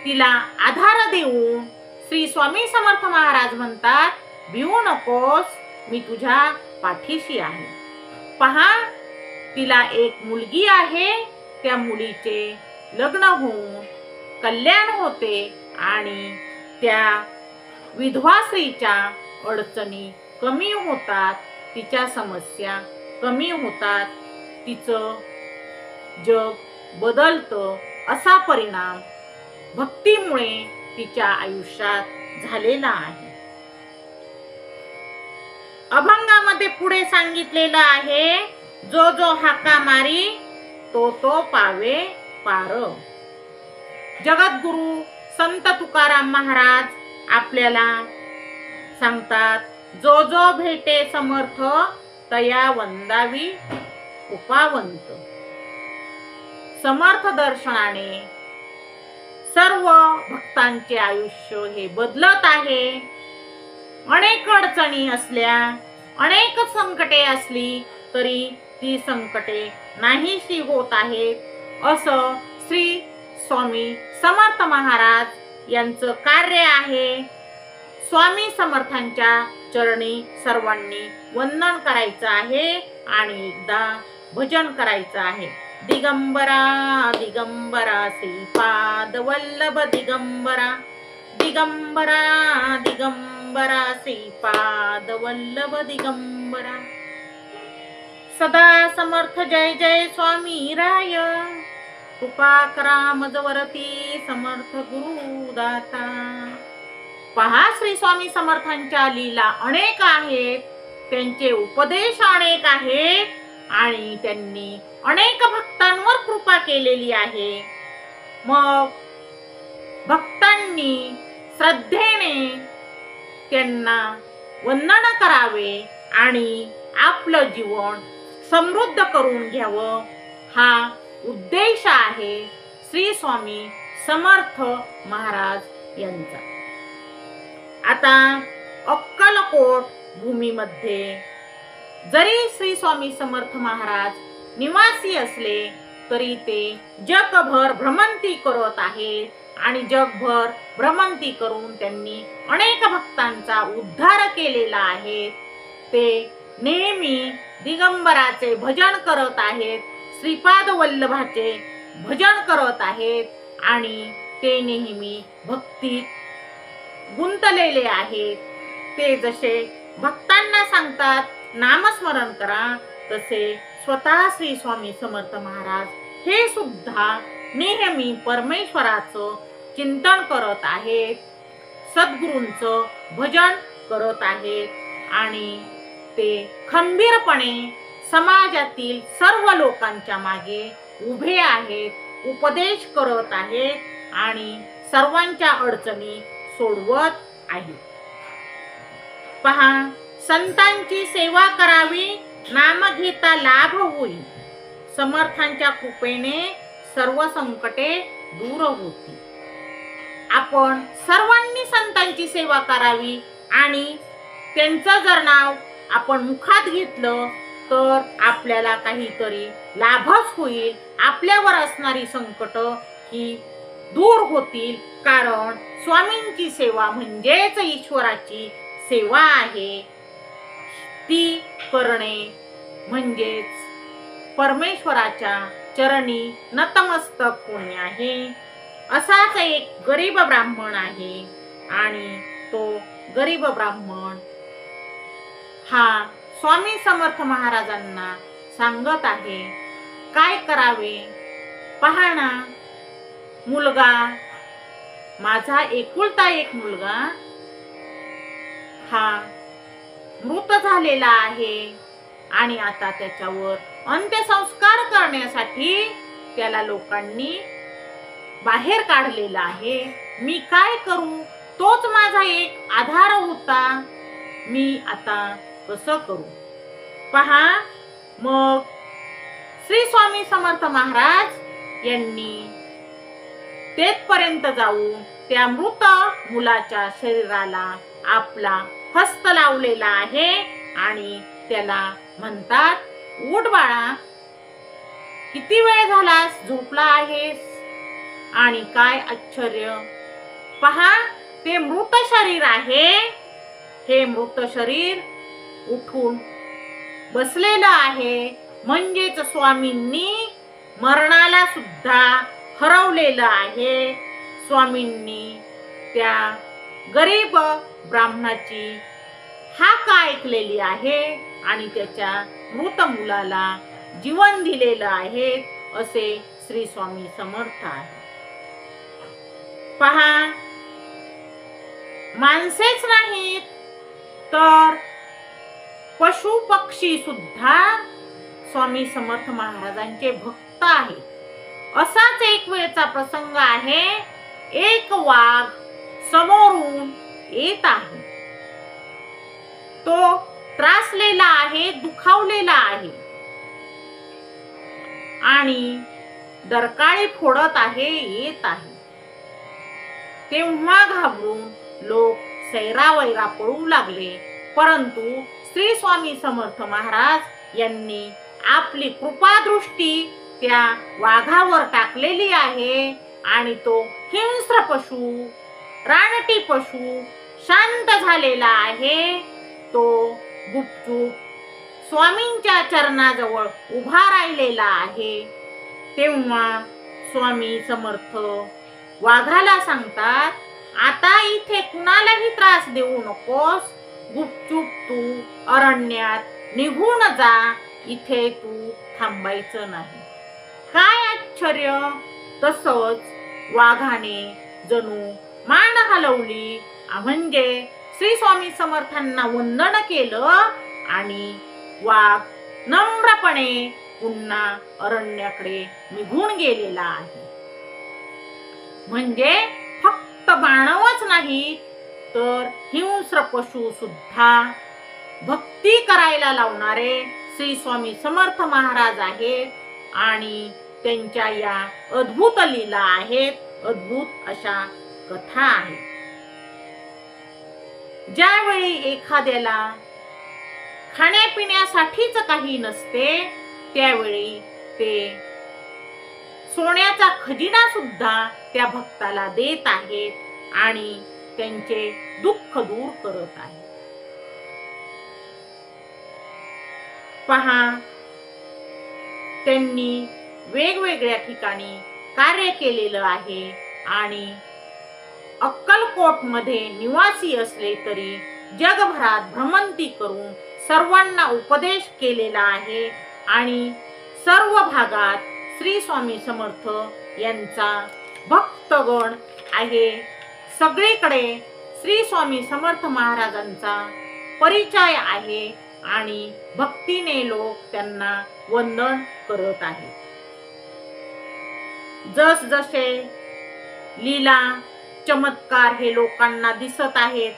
तिला आधार देऊन श्री स्वामी समर्थ महाराज म्हणतात, भिवू नकोस, मी तुझ्या पाठीशी आहे. पहा, तिला एक मुलगी आहे. त्या मुलीचे लग्न होऊन कल्याण होते आणि त्या विधवा स्त्रीच्या अडचणी कमी होतात, तिच्या समस्या कमी होतात, तिचं जग बदलतं असा परिणाम भक्तीमुळे तिच्या आयुष्यात झालेला आहे. अभंगामध्ये पुढे सांगितलेलं आहे, जो जो हाका मारी तो तो पावे पार. जगद्गुरु संत तुकाराम महाराज आपल्याला सांगतात, जो जो भेटे समर्थ तया वंदावी उपावंत. समर्थ दर्शनाने सर्व भक्तांचे आयुष्य हे बदलत आहे. अनेक अडचणी असल्या, अनेक संकटे असली तरी ती संकटे नाहीशी होत आहेत असं श्री स्वामी समर्थ महाराज यांचं कार्य आहे. स्वामी समर्थांच्या चरणी सर्वांनी वंदन करायचं आहे आणि एकदा भजन करायचं आहे. दिगंबरा दिगंबरा श्रीपाद वल्लभ दिगंबरा, दिगंबरा दिगंबरा श्रीपाद वल्लभ दिगंबरा. सदा समर्थ जय जय स्वामी राय, कृपा करा मजवरती समर्थ गुरुदाता. पहा, श्री स्वामी समर्थांच्या लीला अनेक आहेत, त्यांचे उपदेश अनेक आहेत आणि त्यांनी अनेक भक्तांवर कृपा केलेली आहे. मग भक्तांनी श्रद्धेने त्यांना वंदन करावे आणि आपलं जीवन समृद्ध करून घ्यावं, हा उद्देश आहे श्री स्वामी समर्थ महाराज यांचा. आता अक्कलकोट भूमीमध्ये जरी श्री स्वामी समर्थ महाराज निवासी असले तरी ते जगभर भ्रमंती करत आहेत आणि जगभर भ्रमंती करून त्यांनी अनेक भक्तांचा उद्धार केलेला आहे. ते नेहमी दिगंबराचे भजन करत आहेत, श्रीपाद वल्लभाचे भजन करत आहेत आणि ते नेहमी भक्तीत गुंतलेले आहेत. ते जसे भक्तांना सांगतात नामस्मरण करा, तसे स्वतः श्री स्वामी समर्थ महाराज हे सुद्धा नेहमी परमेश्वराचं चिंतन करत आहेत, सद्गुरूंचं भजन करत आहेत आणि ते खंबीरपणे समाजातील सर्व लोकांच्या मागे उभे आहेत, उपदेश करत आहेत आणि सर्वांच्या अडचणी सोडवत आहेत. पहा, संतांची सेवा करावी, नाम घेता लाभ होईल. समर्थांच्या कृपेने सर्व संकटे दूर होतील. आपण सर्वांनी संतांची सेवा करावी आणि त्यांचं जर नाव आपण मुखात घेतलं तर आपल्याला काहीतरी लाभच होईल. आपल्यावर असणारी संकट ही दूर होतील, कारण स्वामींची सेवा म्हणजेच ईश्वराची सेवा आहे. ती करणे म्हणजेच परमेश्वराच्या चरणी नतमस्तक होणे आहे. असाच एक गरीब ब्राह्मण आहे आणि तो गरीब ब्राह्मण हा स्वामी समर्थ महाराजांना सांगत आहे काय करावे. पहा ना, मुलगा, माझा एकुलता एक मुलगा हा मृत झालेला आहे आणि आता त्याच्यावर अंत्यसंस्कार करण्यासाठी त्याला लोकांनी बाहेर काढलेला आहे. मी काय करू? तोच माझा एक आधार होता. मी आता कसं करू? पहा, मग श्री स्वामी समर्थ महाराज यांनी तेथपर्यंत जाऊन त्या मृत मुलाच्या शरीराला आपला हस्त लावलेला आहे आणि त्याला म्हणतात, उठ बाळा, किती वेळ झालास झोपला आहेस? आणि काय आश्चर्य, पहा, ते मृत शरीर आहे. हे मृत शरीर उठून बसलेलं आहे. म्हणजेच स्वामींनी मरणाला सुद्धा हरवलेलं आहे. स्वामींनी त्या गरीब ब्राह्मणाची हाक ऐकलेली आहे आणि त्याच्या मृत मुलाला जीवन दिलेलं आहे असे श्री स्वामी समर्थ आहे. पहा, माणसेच नाहीत तर पशु पक्षी सुद्धा स्वामी समर्थ महाराजांचे भक्त आहेत. असाच एक वेळचा प्रसंग आहे. एक वाघ समोरून येत आहे. तो त्रासलेला आहे, दुखावलेला आहे आणि डरकाळी फोडत आहे, येत आहे. तेव्हा घाबरून लोक सैरावैरा पळू लागले. परंतु श्री स्वामी समर्थ महाराज यांनी आपली कृपादृष्टी त्या वाघावर टाकलेली आहे आणि तो हिंस्र पशु, रानटी पशु शांत झालेला आहे. तो गुपचूप स्वामींच्या चरणाजवळ उभा राहिलेला आहे. तेव्हा स्वामी समर्थ वाघाला सांगतात, आता इथे कुणालाही त्रास देऊ नकोस, गुपचूप तू अरण्यात निघून जा, इथे तू थांबायचं नाही. काय आश्चर्य! तसंच वाघाने जणू मान हलवली, म्हणजे श्री स्वामी समर्थांना वंदन केलं आणि वाघ नम्रपणे पुन्हा अरण्याकडे निघून गेलेला आहे. म्हणजे फक्त मानवच नाही तर हिंस्र पशु सुद्धा भक्ती करायला लावणारे श्री स्वामी समर्थ महाराज आहेत आणि त्यांच्या या अद्भुत लीला आहेत, अद्भुत अशा कथा आहेत. ज्यावेळी एखाद्याला खाण्यापिण्यासाठीच काही नसते, त्यावेळी ते सोन्याचा खजिना सुद्धा त्या भक्ताला देत आहेत आणि त्यांचे दुःख दूर करत आहेत. पहा, त्यांनी वेगवेगळ्या ठिकाणी कार्य केलेलं आहे आणि अक्कलकोट मध्ये निवासी असले तरी जगभरात भ्रमंती करून सर्वांना उपदेश केलेला आहे आणि सर्व भागात श्री स्वामी समर्थ यांचा भक्तगण आहे. सगळीकडे श्री स्वामी समर्थ महाराजांचा परिचय आहे आणि भक्तीने लोक त्यांना वंदन करत आहेत. जसजसे लीला चमत्कार हे लोकांना दिसत आहेत,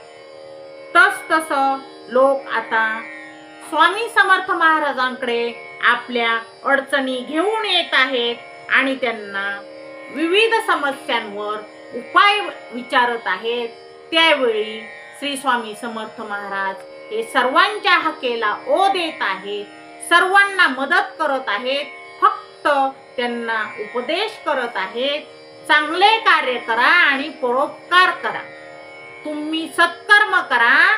तस लोक आता स्वामी समर्थ महाराजांकडे आपल्या अडचणी घेऊन येत आहेत आणि त्यांना विविध समस्यांवर उपाय विचारत आहेत. त्यावेळी श्री स्वामी समर्थ महाराज हे सर्वांच्या हाकेला ओ देत आहेत, सर्वांना मदत करत आहेत, फक्त त्यांना उपदेश करत आहेत. चांगले कार्य करा आणि परोपकार करा. तुम्ही सत्कर्म करा.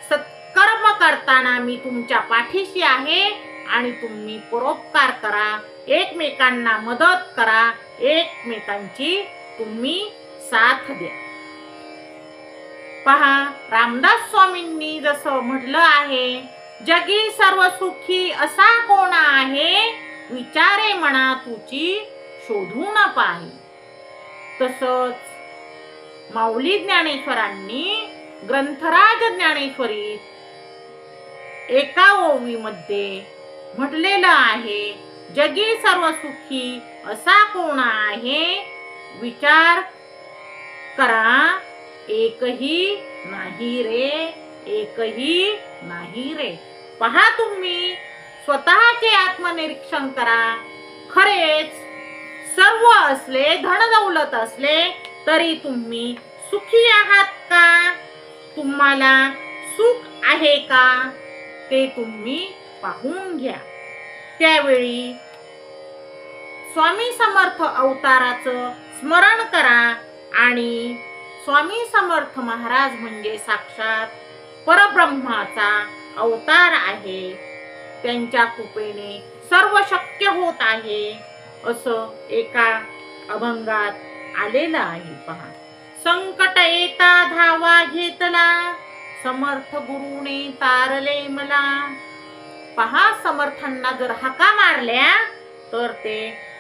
सत्कर्म करताना मी तुमच्या पाठीशी आहे आणि तुम्ही परोपकार करा. एकमेकांना मदत करा. एकमेकांची तुम्ही साथ द्या. पहा, रामदास स्वामींनी जसं म्हटलं आहे, जगी सर्व सुखी असा कोण आहे, विचारे मना तुची शोधून पाही. तसंच माऊली ज्ञानेश्वरांनी ग्रंथराज ज्ञानेश्वरीत एका ओवीमध्ये म्हटलेलं आहे, जगी सर्व सुखी असा कोण आहे, विचार करा, एकही नाही रे, एकही नाही रे. पहा, तुम्ही स्वतःचे आत्मनिरीक्षण करा. खरेच सर्व असले, धनदौलत असले तरी तुम्ही सुखी आहात का? तुम्हाला सुख आहे का ते तुम्ही पाहून घ्या. त्यावेळी स्वामी समर्थ अवताराचं स्मरण करा आणि स्वामी समर्थ महाराज म्हणजे साक्षात परब्रह्माचा अवतार आहे. त्यांच्या कृपेने सर्व शक्य होत आहे असं एका अभंगात आलेला आहे. पहा, संकट येता धावा घेतला, समर्थ गुरुने तारले मला. पहा, समर्थांना जर हाका मारल्या तर ते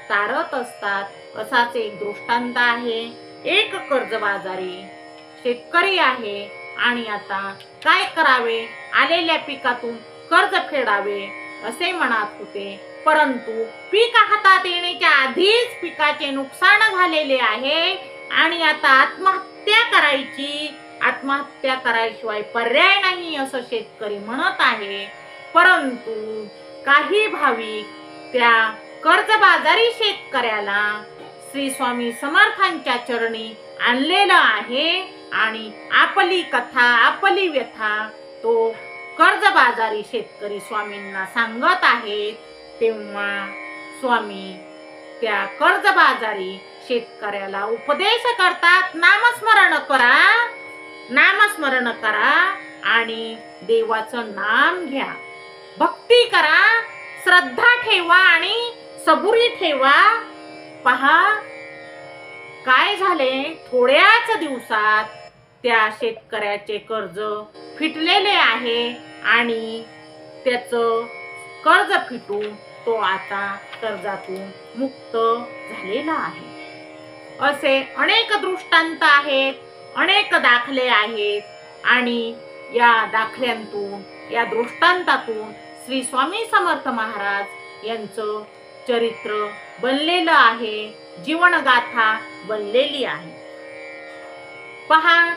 तारत असतात. असाच एक दृष्टांत आहे. एक कर्जबाजारी शेतकरी आहे आणि आता काय करावे, आलेल्या पिकातून कर्ज फेडावे असे म्हणत होते, परंतु पीक हातात येण्याच्या आधीच पिकाचे नुकसान झालेले आहे आणि आता आत्महत्या करायशिवाय पर्याय नाही असं शेतकरी म्हणत आहे. परंतु काही भाविक त्या कर्जबाजारी शेतकऱ्याला श्री स्वामी समर्थांच्या चरणी आणलेलं आहे आणि आपली कथा, आपली व्यथा तो कर्जबाजारी शेतकरी स्वामींना सांगत आहेत. तेव्हा स्वामी त्या कर्जबाजारी शेतकऱ्याला उपदेश करतात, नामस्मरण करा आणि देवाचं नाम घ्या, भक्ती करा, श्रद्धा ठेवा आणि सबुरी ठेवा. पहा, काय झाले, थोड्याच दिवसात त्या शेतकऱ्याचे कर्ज फिटलेले आहे आणि त्याचं कर्ज फिटून तो आता कर्जातून मुक्त झालेला आहे. असे अनेक दृष्टांत आहेत, अनेक दाखले आहेत आणि या दाखल्यांतून, या दृष्टांतातून श्री स्वामी समर्थ महाराज यांचं चरित्र बनलेलं आहे, जीवनगाथा बनलेली आहे. पहा,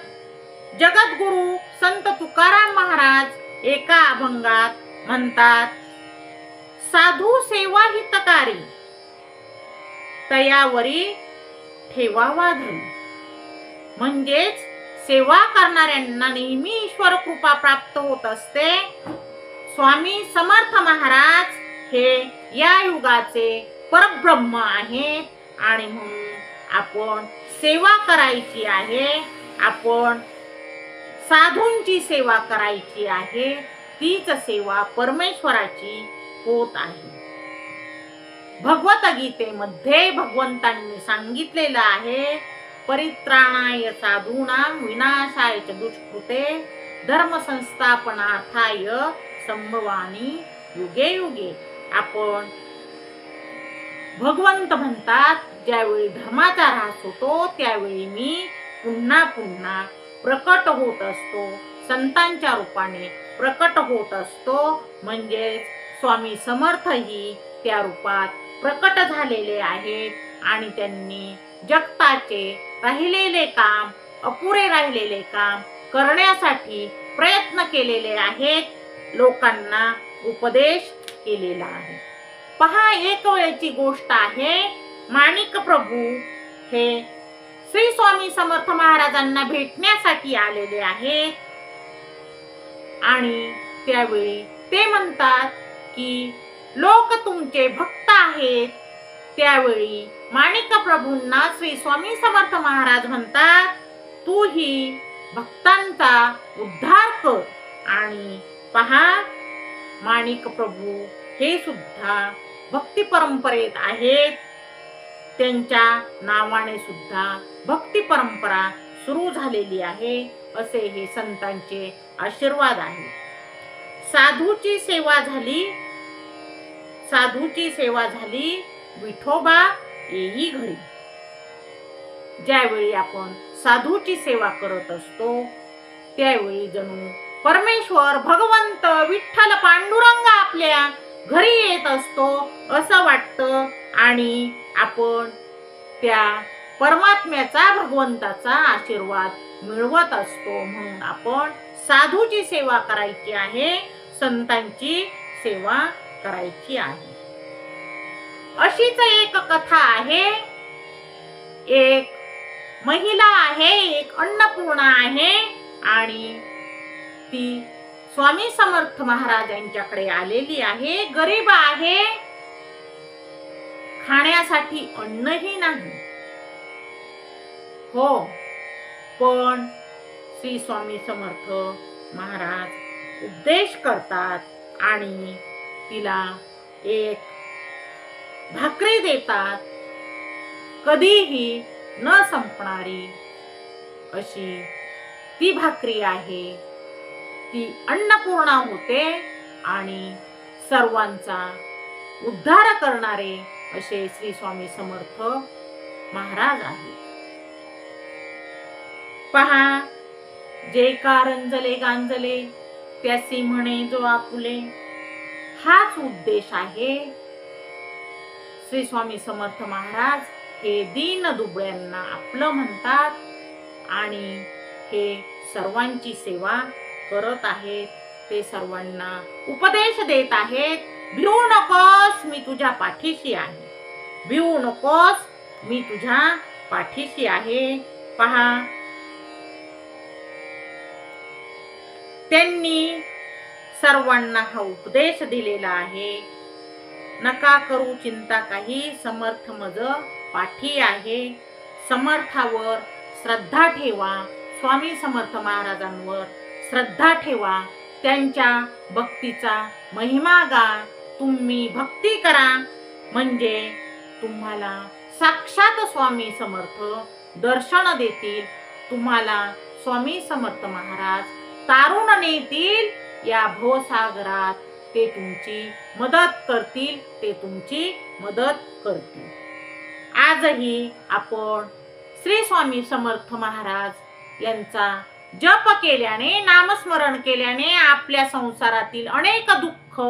जगद्गुरु संत तुकाराम महाराज एका अभंगात म्हणतात, साधू सेवा हितकारी, तयावरी ठेवावा धरी. म्हणजेच सेवा करणाऱ्यांना नेहमी ईश्वर कृपा प्राप्त होत असते. स्वामी समर्थ महाराज हे या युगाचे परब्रह्म आहेत आणि म्हणून आपण सेवा करायची आहे, आपण साधूंची सेवा करायची आहे. तीच सेवा परमेश्वराची होत आहे. भगवद्गीतेमध्ये भगवंतांनी सांगितलेलं आहे, परित्राणाय साधूनां विनाशाय च दुष्कृते धर्म संस्थापनार्थाय संभवामी युगे युगे. आपण भगवंत म्हणतात, ज्यावेळी धर्माचा ऱ्हास होतो त्यावेळी मी पुन्हा पुन्हा प्रकट होत असतो, संतांच्या रूपाने प्रकट होत असतो. म्हणजे स्वामी समर्थही त्या रूपात प्रकट झालेले आहेत आणि त्यांनी जगताचे राहिलेले काम, अपुरे राहिलेले काम करण्यासाठी प्रयत्न केलेले आहेत, लोकांना उपदेश केलेला आहे. पहा, एक वेळेची गोष्ट आहे, माणिक प्रभू हे श्री स्वामी समर्थ महाराजांना भेटण्यासाठी आलेले आहेत आणि त्यावेळी ते म्हणतात की लोक तुमचे भक्त आहेत. त्यावेळी माणिक प्रभूंना श्री स्वामी समर्थ महाराज म्हणतात, तू ही भक्तांचा उद्धार कर. आणि पहा, माणिक प्रभू हे सुद्धा भक्ती परंपरेत आहेत, त्यांच्या नावाने सुद्धा भक्ती परंपरा सुरू झालेली आहे. असे हे संतांचे आशीर्वाद आहे. साधूची सेवा झाली विठोबा येई घरी. ज्यावेळी आपण साधूची सेवा करत असतो त्यावेळी जणू परमेश्वर, भगवंत, विठ्ठल, पांडुरंग आपल्या घरी येत असतो असं वाटतं आणि आपण त्या परमात्म्याचा, भगवंताचा आशीर्वाद मिळवत असतो. म्हणून आपण साधूची सेवा करायची आहे, संतांची सेवा करायची आहे. अशीच एक कथा आहे. एक महिला आहे, एक अन्नपूर्णा आहे आणि ती स्वामी समर्थ महाराजांच्याकडे आलेली आहे. गरीब आहे, खाण्यासाठी अन्नही नाही. हो, पण श्री स्वामी समर्थ महाराज उपदेश करतात आणि तिला एक भाकरी देतात कधीही न संपणारी अशी ती भाकरी आहे, ती अन्नपूर्णा होते आणि सर्वांचा उद्धार करणारे असे श्री स्वामी समर्थ महाराज आहेत. पहा, जे का रंजले गांजले त्यासी म्हणे जो आपुले, हाच उद्देश आहे. श्री स्वामी समर्थ महाराज हे दीन दुबळ्यांना आपलं म्हणतात आणि हे सर्वांची सेवा करत आहेत. ते सर्वांना उपदेश देत आहेत. भिवू नकोस, मी तुझ्या पाठीशी आहे. भिवू नकोस, मी तुझ्या पाठीशी आहे. पहा, त्यांनी सर्वांना हा उपदेश दिलेला आहे. नका करू चिंता काही, समर्थ मज पाठी आहे. समर्थावर श्रद्धा ठेवा, स्वामी समर्थ महाराजांवर श्रद्धा ठेवा. त्यांच्या भक्तीचा महिमा गा. तुम्ही भक्ती करा म्हणजे तुम्हाला साक्षात स्वामी समर्थ दर्शन देतील. तुम्हाला स्वामी समर्थ महाराज तारून नेतील. या भवसागरात ते तुमची मदत करतील, ते तुमची मदत करतील. आजही आपण श्री स्वामी समर्थ महाराज यांचा जप केल्याने, नामस्मरण केल्याने आपल्या संसारातील अनेक दुःख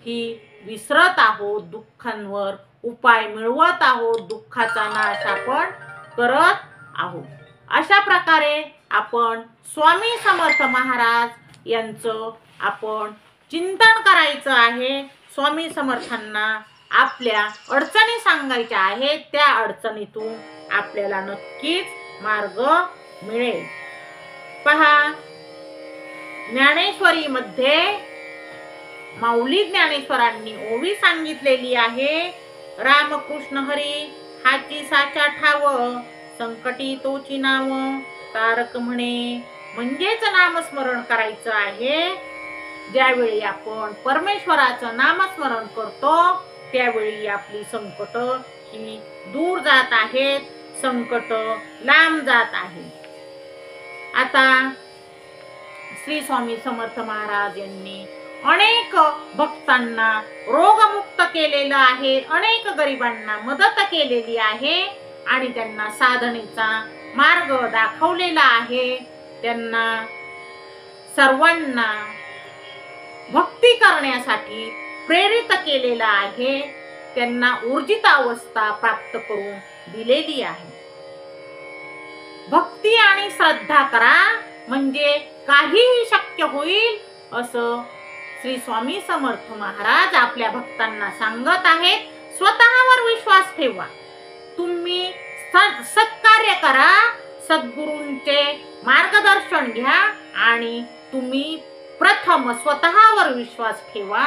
ही विसरत आहोत. दुःखांवर उपाय मिळवत आहोत. दुःखाचा नाश आपण करत आहोत. अशा प्रकारे आपण स्वामी समर्थ महाराज यांचं आपण चिंतन करायचं आहे. स्वामी समर्थांना आपल्या अडचणी सांगायच्या आहेत. त्या अडचणीतून आपल्याला नक्कीच मार्ग मिळेल. पहा, ज्ञानेश्वरी मध्ये माऊली ज्ञानेश्वरांनी ओवी सांगितलेली आहे. रामकृष्ण हरी हाची साचा ठाव, संकटी तोची नाव, तारक म्हणे. म्हणजेच नामस्मरण करायचं आहे. ज्यावेळी आपण परमेश्वराचं नामस्मरण करतो त्यावेळी आपली संकट ही दूर जात आहेत, संकट लांब जात आहेत. आता श्री स्वामी समर्थ महाराज यांनी अनेक भक्तांना रोगमुक्त केलेलं आहे. अनेक गरिबांना मदत केलेली आहे आणि त्यांना साधनेचा मार्ग दाखवलेला आहे. त्यांना सर्वांना भक्ती करण्यासाठी प्रेरित केलेला आहे. त्यांना ऊर्जित अवस्था प्राप्त करून दिलेली आहे. भक्ती आणि श्रद्धा करा म्हणजे काहीही शक्य होईल असं श्री स्वामी समर्थ महाराज आपल्या भक्तांना सांगत आहेत. स्वतःवर विश्वास ठेवा. तुम्ही सत्कार्य करा, सद्गुरूंचे मार्गदर्शन घ्या आणि तुम्ही प्रथम स्वतःवर विश्वास ठेवा.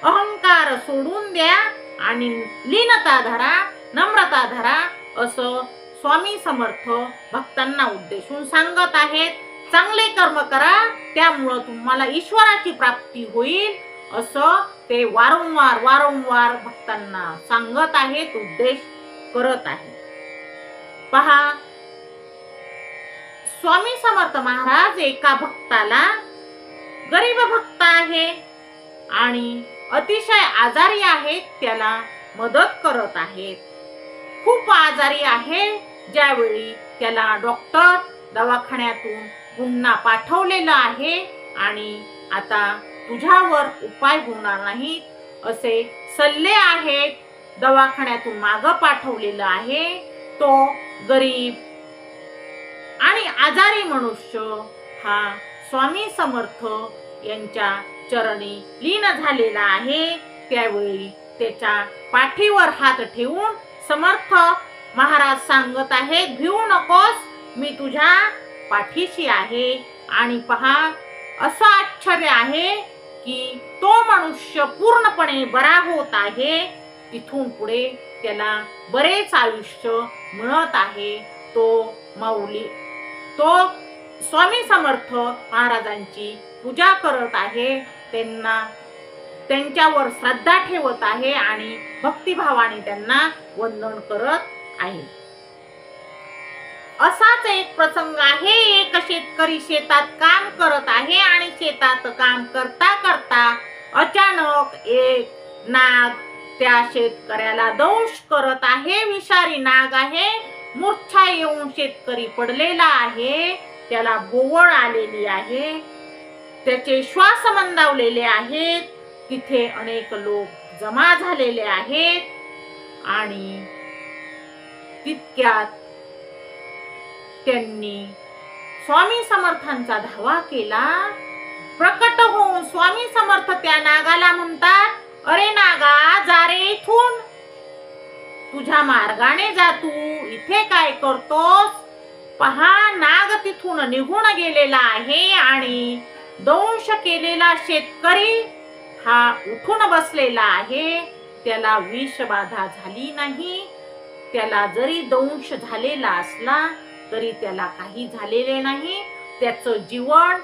अहंकार सोडून द्या आणि लीनता धरा, नम्रता धरा असं स्वामी समर्थ भक्तांना उद्देशून सांगत आहेत. चांगले कर्म करा, त्यामुळं तुम्हाला ईश्वराची प्राप्ती होईल असं ते वारंवार भक्तांना सांगत आहेत, उपदेश करत आहेत. पहा, स्वामी समर्थ महाराज एका भक्ताला, गरीब भक्त आहे आणि अतिशय आजारी आहेत, त्याला मदत करत आहेत. खूप आजारी आहे. ज्यावेळी त्याला डॉक्टर दवाखान्यातून पुन्हा पाठवलेलं आहे आणि आता तुझ्यावर उपाय होणार नाही असे सल्ले आहेत. दवाखान्यातून मागं पाठवलेलं आहे. तो गरीब आणि आजारी मनुष्य हा स्वामी समर्थ यांच्या चरणी लीन झालेला आहे. त्यावेळी त्याच्या पाठीवर हात ठेवून समर्थ महाराज सांगत आहेत, भिवू नकोस, मी तुझ्या पाठीशी आहे. आणि पहा, असं आश्चर्य आहे की तो मनुष्य पूर्णपणे बरा होत आहे. तिथून पुढे त्याला बरेच आयुष्य मिळत आहे. तो स्वामी समर्थ महाराजांची पूजा करत आहे. त्यांच्यावर श्रद्धा ठेवत आहे आणि भक्तिभावाने त्यांना वंदन करत आहे. असाच एक प्रसंग आहे. एक शेतकरी शेतात काम करत आहे आणि शेतात काम करता करता अचानक एक नाग त्या शेतकऱ्याला दंश करत आहे. विषारी नाग आहे. मूर्छा येऊन शेतकरी पडलेला आहे. त्याला भोवळ आलेली आहे. त्याचे श्वास मंदावलेले आहेत. तिथे अनेक लोक जमा झालेले आहेत आणि तितक्यात त्यांनी स्वामी समर्थांचा धावा केला. प्रकट होऊन स्वामी समर्थ त्या नागाला म्हणतात, अरे नागा, जा रे इथून, तुझ्या मार्गाने जा, तू इथे काय करतोस? पहा, नाग तिथून निघून गेलेला आहे आणि दंश केलेला शेतकरी हा उठून बसलेला आहे. त्याला विषबाधा झाली नाही. त्याला जरी दंश झालेला असला तरी त्याला काही झालेले नाही. त्याचं जीवन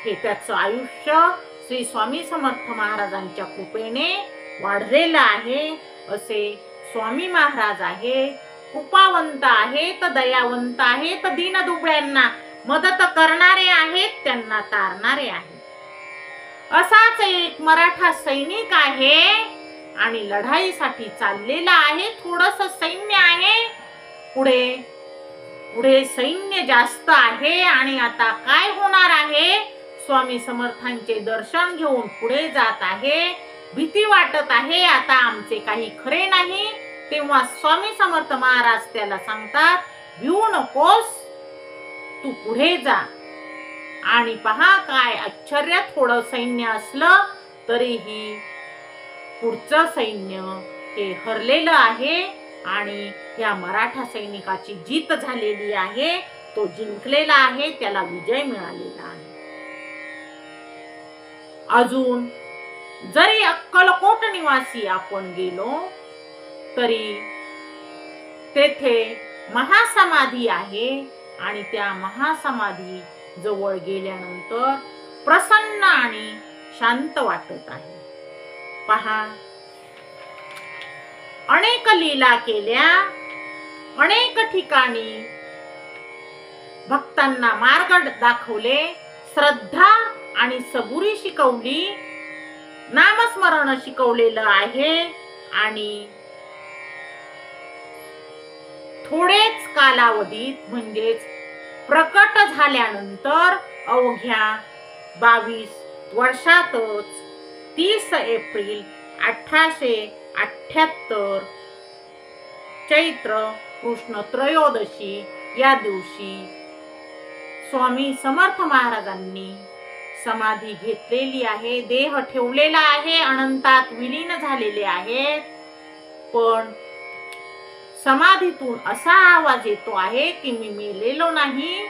हे, त्याचं आयुष्य श्री स्वामी समर्थ महाराजांच्या कृपेने वाढलेलं आहे. असे स्वामी महाराज आहे. कृपावंत आहेत, दयावंत आहेत, दीनदुबळ्यांना मदत करणारे आहेत, त्यांना तारणारे आहेत. असाच एक मराठा सैनिक आहे आणि लढाईसाठी चाललेला आहे. थोडस सैन्य आहे. पुढे सैन्य जास्त आहे आणि आता काय होणार आहे? स्वामी समर्थांचे दर्शन घेऊन पुढे जात आहे. भीती वाटत आहे, आता आमचे काही खरे नाही. तेव्हा स्वामी समर्थ महाराज त्याला सांगतात, भिवू नकोस, तू पुढे जा. आणि पहा काय आश्चर्य, थोडं सैन्य असलं तरीही पुढचं सैन्य हे हरलेलं आहे आणि या मराठा सैनिकाची जीत झालेली आहे. तो जिंकलेला आहे, त्याला विजय मिळालेला आहे. अजून जरी अक्कलकोट निवासी आपण गेलो तरी तेथे महासमाधी आहे आणि त्या महासमाधी जवळ गेल्यानंतर प्रसन्न आणि शांत वाटत आहे. पहा, अनेक लीला केल्या, अनेक ठिकाणी भक्तांना मार्ग दाखवले, श्रद्धा आणि सबुरी शिकवली, नामस्मरण शिकवलेलं आहे आणि थोडेच कालावधीत म्हणजेच प्रकट झाल्यानंतर अवघ्या 22 वर्षातच 30 एप्रिल 1878 चैत्र कृष्ण त्रयोदशी या दिवशी स्वामी समर्थ महाराजांनी समाधी घेतलेली आहे. देह ठेवलेला आहे, अनंतात विलीन झालेले आहेत. पण समाधीतून असा आवाज येतो आहे की मी मेलेलो नाही,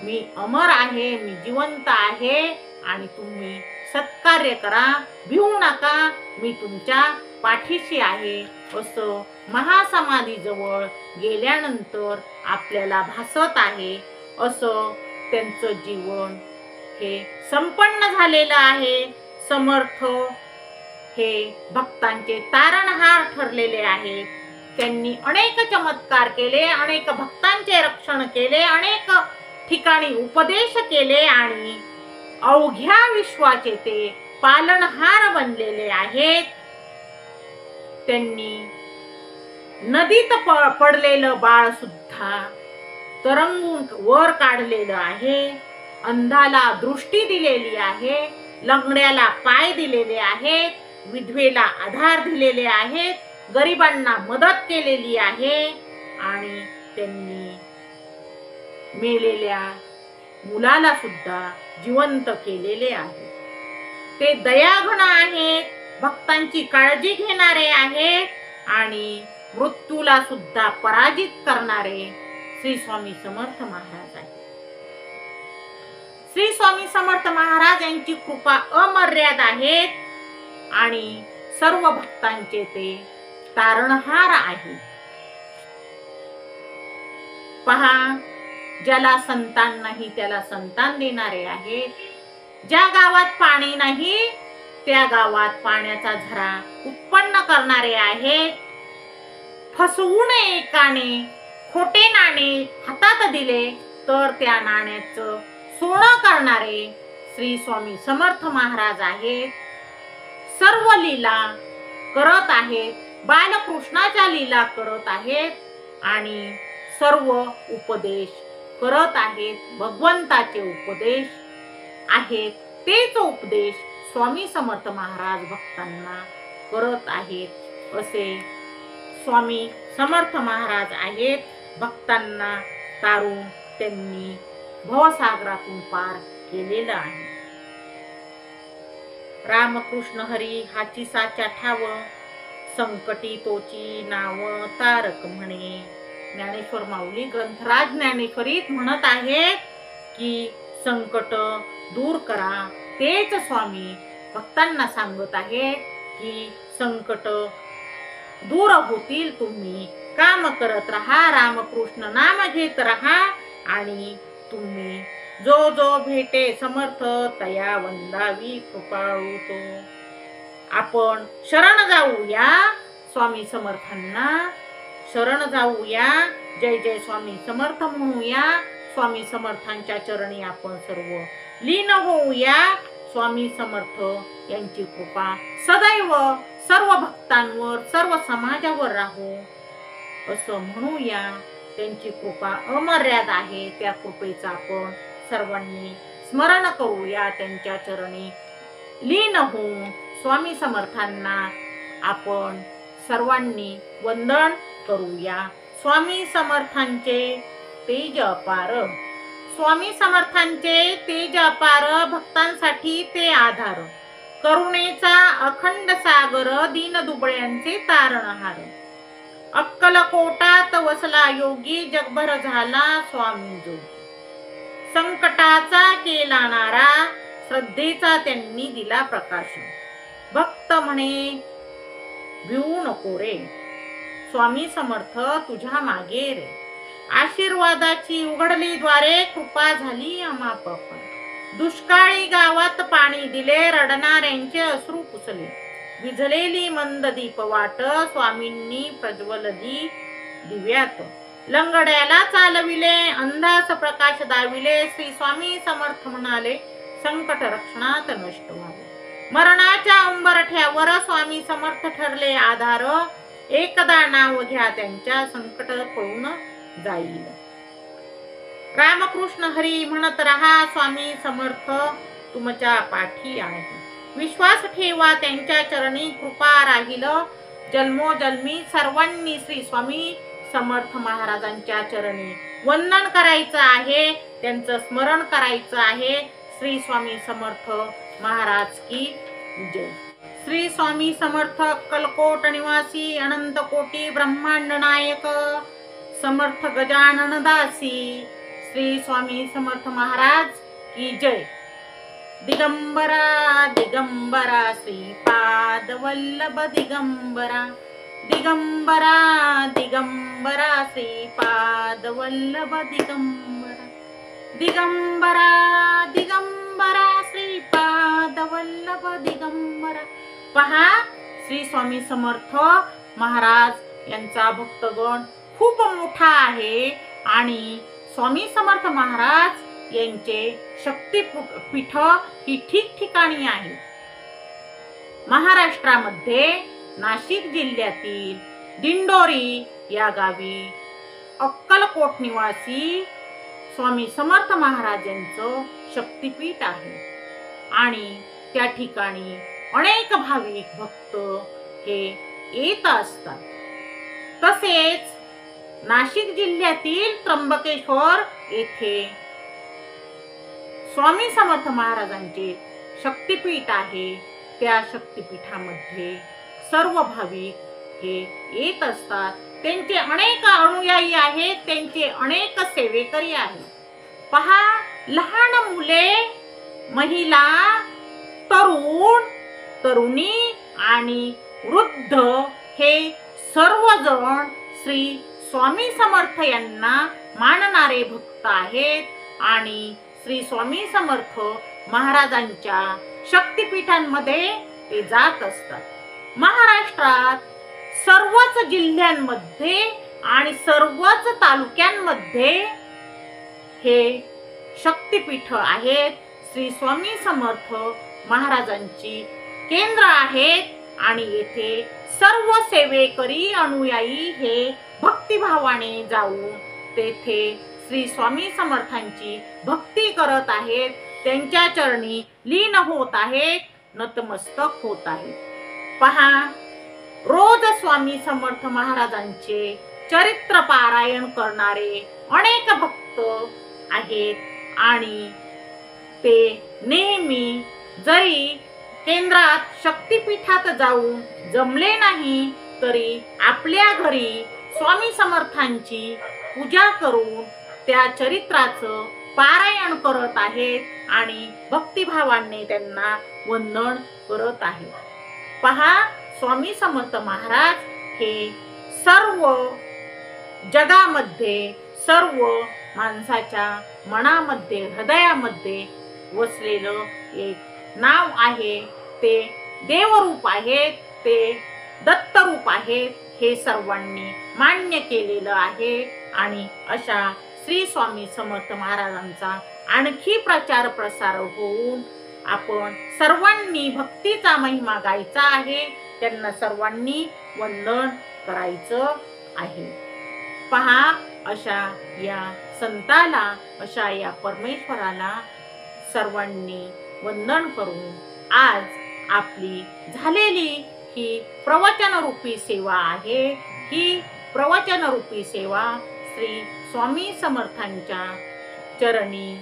मी अमर आहे, मी जिवंत आहे आणि तुम्ही सत्कार्य करा, भिवू नका, मी तुमच्या पाठीशी आहे. असं महासमाधीजवळ गेल्यानंतर आपल्याला भासत आहे. असं त्यांचं जीवन हे संपन्न झालेलं आहे. समर्थ हे भक्तांचे तारणहार ठरलेले आहेत. त्यांनी अनेक चमत्कार केले, अनेक भक्तांचे रक्षण केले, अनेक ठिकाणी उपदेश केले आणि अवघ्या विश्वाचे ते पालनहार बनलेले आहेत. त्यांनी नदीत पडलेलं बाळ सुद्धा तरंगून वर काढलेलं आहे. अंधाला दृष्टी दिलेली आहे, लंगड्याला पाय दिलेले आहेत, विधवेला आधार दिलेले आहेत, गरिबांना मदत केलेली आहे आणि त्यांनी मेलेल्या मुलाला सुद्धा जिवंत केलेले आहे. ते दयाघन आहेत, भक्तांची काळजी घेणारे आहेत आणि मृत्यूला सुद्धा पराजित करणारे श्री स्वामी समर्थ महाराज आहेत. श्री स्वामी समर्थ महाराज यांची कृपा अमर्याद आहे आणि सर्व भक्तांचे ते तारणहार आहे. पहा, ज्याला संतान नाही त्याला संतान देणारे आहेत. ज्या गावात पाणी नाही त्या गावात पाण्याचा झरा उत्पन्न करणारे आहेत. फसवून एकाने खोटे नाणे हातात दिले तर त्या नाण्याचं सोनं करणारे श्री स्वामी समर्थ महाराज आहेत. सर्व लीला करत आहेत, बालकृष्णाच्या लीला करत आहेत आणि सर्व उपदेश करत आहेत. भगवंताचे उपदेश आहेत, तेच उपदेश स्वामी समर्थ महाराज भक्तांना करत आहेत. असे स्वामी समर्थ महाराज आहेत. भक्तांना तारून त्यांनी भवसागरातून पार केलेलं आहे. रामकृष्ण हरी हाची साच्या ठाव, संकटी तोची नाव तारक म्हणे. ज्ञानेश्वर माऊली ग्रंथराज ज्ञानेश्वरीत म्हणत आहेत की संकट दूर करा. तेच स्वामी भक्तांना सांगत आहेत की संकट दूर होतील, तुम्ही काम करत राहा, रामकृष्ण नाम घेत राहा आणि तुम्ही जो जो भेटे समर्थ तया वंदावी कृपाळू तो. आपण शरण जाऊया स्वामी समर्थांना, शरण जाऊया, जय जय स्वामी समर्थ म्हणूया. स्वामी समर्थांच्या चरणी आपण सर्व लीन होऊया. स्वामी समर्थ यांची कृपा सदैव सर्व भक्तांवर, सर्व समाजावर राहो असं म्हणूया. त्यांची कृपा अमर्याद आहे. त्या कृपेचा आपण सर्वांनी स्मरण करूया. त्यांच्या चरणी लीन होऊन स्वामी समर्थांना आपण सर्वांनी वंदन करूया. स्वामी समर्थांचे तेज अपार, स्वामी समर्थांचे तेज अपार, भक्तांसाठी ते आधार, करुणेचा अखंड सागर, दीन दुबळ्यांचे तारणहार. अक्कलकोटात वसला योगी, जगभर झाला स्वामी जोगी. संकटाचा केला नारा, श्रद्धेचा त्यांनी दिला प्रकाश. भक्त म्हणे भिवू नको रे, स्वामी समर्थ तुझ्या मागे रे. आशीर्वादाची उघडली द्वारे, कृपा झाली अमाप. दुष्काळी गावात पाणी दिले, रडणाऱ्यांचे अश्रू पुसले. विझलेली मंद दीप वाट, स्वामींनी प्रज्वलली दिव्यात. लंगड्याला चालविले, अंधास प्रकाश दाविले. श्री स्वामी समर्थ म्हणाले, संकट रक्षणात नष्ट व्हावे. मरणाच्या उंबरठ्यावर स्वामी समर्थ ठरले आधार. एकदा नाव घ्या त्यांच्या, संकट पळून जाईल. रामकृष्ण हरी म्हणत रहा, स्वामी समर्थ तुमच्या पाठी आहे. विश्वास ठेवा त्यांच्या चरणी, कृपा राहील जन्मोजन्मी. सर्वांनी श्री स्वामी समर्थ महाराजांच्या चरणी वंदन करायचं आहे, त्यांचं स्मरण करायचं आहे. श्री स्वामी समर्थ महाराज की जय. श्री स्वामी समर्थ अक्कलकोट निवासी, अनंत कोटी ब्रह्मांड नायक समर्थ गजानन दासी. श्री स्वामी समर्थ महाराज की जय. दिगंबरा दिगंबरा श्रीपाद वल्लभ दिगंबरा, दिगंबरा दिगंबरा श्रीपाद वल्लभ दिगंबरा, दिगंबरा दिगंबरा श्रीपाद वल्लभ दिगंबरा. पहा, श्री स्वामी समर्थ महाराज यांचा भक्तगण खूप मोठा आहे आणि स्वामी समर्थ महाराज यांचे शक्तिपीठ ही ठिकठिकाणी आहे. महाराष्ट्रामध्ये नाशिक जिल्ह्यातील दिंडोरी या गावी अक्कलकोट निवासी स्वामी समर्थ महाराज यांचं शक्तिपीठ आहे आणि त्या ठिकाणी अनेक भाविक भक्त हे येत असतात. तसेच नाशिक जिल्ह्यातील त्र्यंबकेश्वर येथे स्वामी समर्थ महाराजांचे शक्तिपीठ आहे. त्या शक्तिपीठामध्ये सर्व भाविक हे येत असतात. त्यांचे अनेक अनुयायी आहेत, त्यांचे अनेक सेवेकरी आहेत. पहा, लहान मुले, महिला, तरुण, तरुणी आणि वृद्ध हे सर्वजण श्री स्वामी समर्थ यांना मानणारे भक्त आहेत आणि श्री स्वामी समर्थ महाराजांच्या शक्तिपीठांमध्ये ते जात असतात. महाराष्ट्रात सर्वच जिल्ह्यांमध्ये आणि सर्वच तालुक्यांमध्ये हे शक्तिपीठ आहेत. श्री स्वामी समर्थ महाराजांची केंद्र आहेत आणि येथे सर्व सेवेकरी अनुयायी हे भक्तिभावाने जाऊन तेथे श्री स्वामी समर्थांची भक्ती करत आहेत. त्यांच्या चरणी लीन होत आहेत, नतमस्तक होत आहेत. पहा, रोज स्वामी समर्थ महाराजांचे चरित्र पारायण करणारे अनेक भक्त आहेत आणि ते नेहमी जरी केंद्रात शक्तिपीठात जाऊन जमले नाही तरी आपल्या घरी स्वामी समर्थांची पूजा करून त्या चरित्राचं पारायण करत आहेत आणि भक्तिभावाने त्यांना वंदन करत आहेत. पहा, स्वामी समर्थ महाराज हे सर्व जगामध्ये सर्व माणसाच्या मनामध्ये हृदयामध्ये वसलेलं एक नाव आहे. ते देवरूप आहेत, ते दत्तरूप आहेत, हे सर्वांनी मान्य केलेलं आहे. आणि अशा श्री स्वामी समर्थ महाराजांचा आणखी प्रचार प्रसार होऊन आपण सर्वांनी भक्तीचा महिमा गायचा आहे, त्यांना सर्वांनी वंदन करायचं आहे. पहा, अशा या संताला, अशा या परमेश्वराला सर्वांनी वंदन करून आज आपली झालेली ही प्रवचनरूपी सेवा आहे. ही प्रवचनरूपी सेवा श्री स्वामी समर्थांच्या चरणी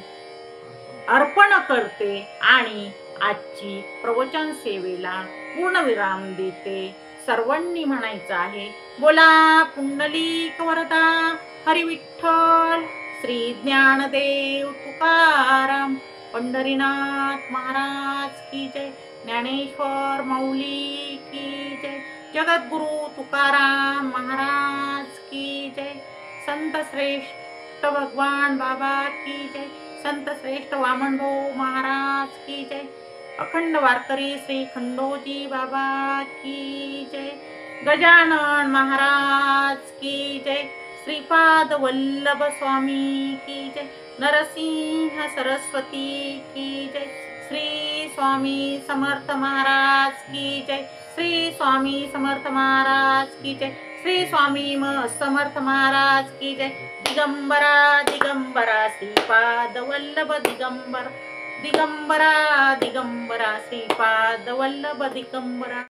अर्पण करते आणि आजची प्रवचन सेवेला पूर्णविराम देते. सर्वांनी म्हणायचं आहे, बोला पुंडलिक वरदा हरी विठ्ठल. श्री ज्ञानदेव तुकाराम पंढरीनाथ महाराज की जय. ज्ञानेश्वर माऊली की जय. जगद्गुरु तुकाराम महाराज की जय. संत श्रेष्ठ भगवान बाबा की जय. संत श्रेष्ठ वामनभाऊ महाराज की जय. अखंड वारकरी श्री खंडोजी बाबा की जय. गजानन महाराज की जय. श्रीपाद वल्लभ स्वामी की जय. नरसिंह सरस्वती की जय. श्री स्वामी समर्थ महाराज की जय. श्री स्वामी समर्थ महाराज की जय. श्री स्वामी समर्थ महाराज की जय. दिगंबरा दिगंबरा श्रीपाद वल्लभ दिगंबर. दिगंबरा दिगंबरा श्रीपाद वल्लभ दिगंबरा.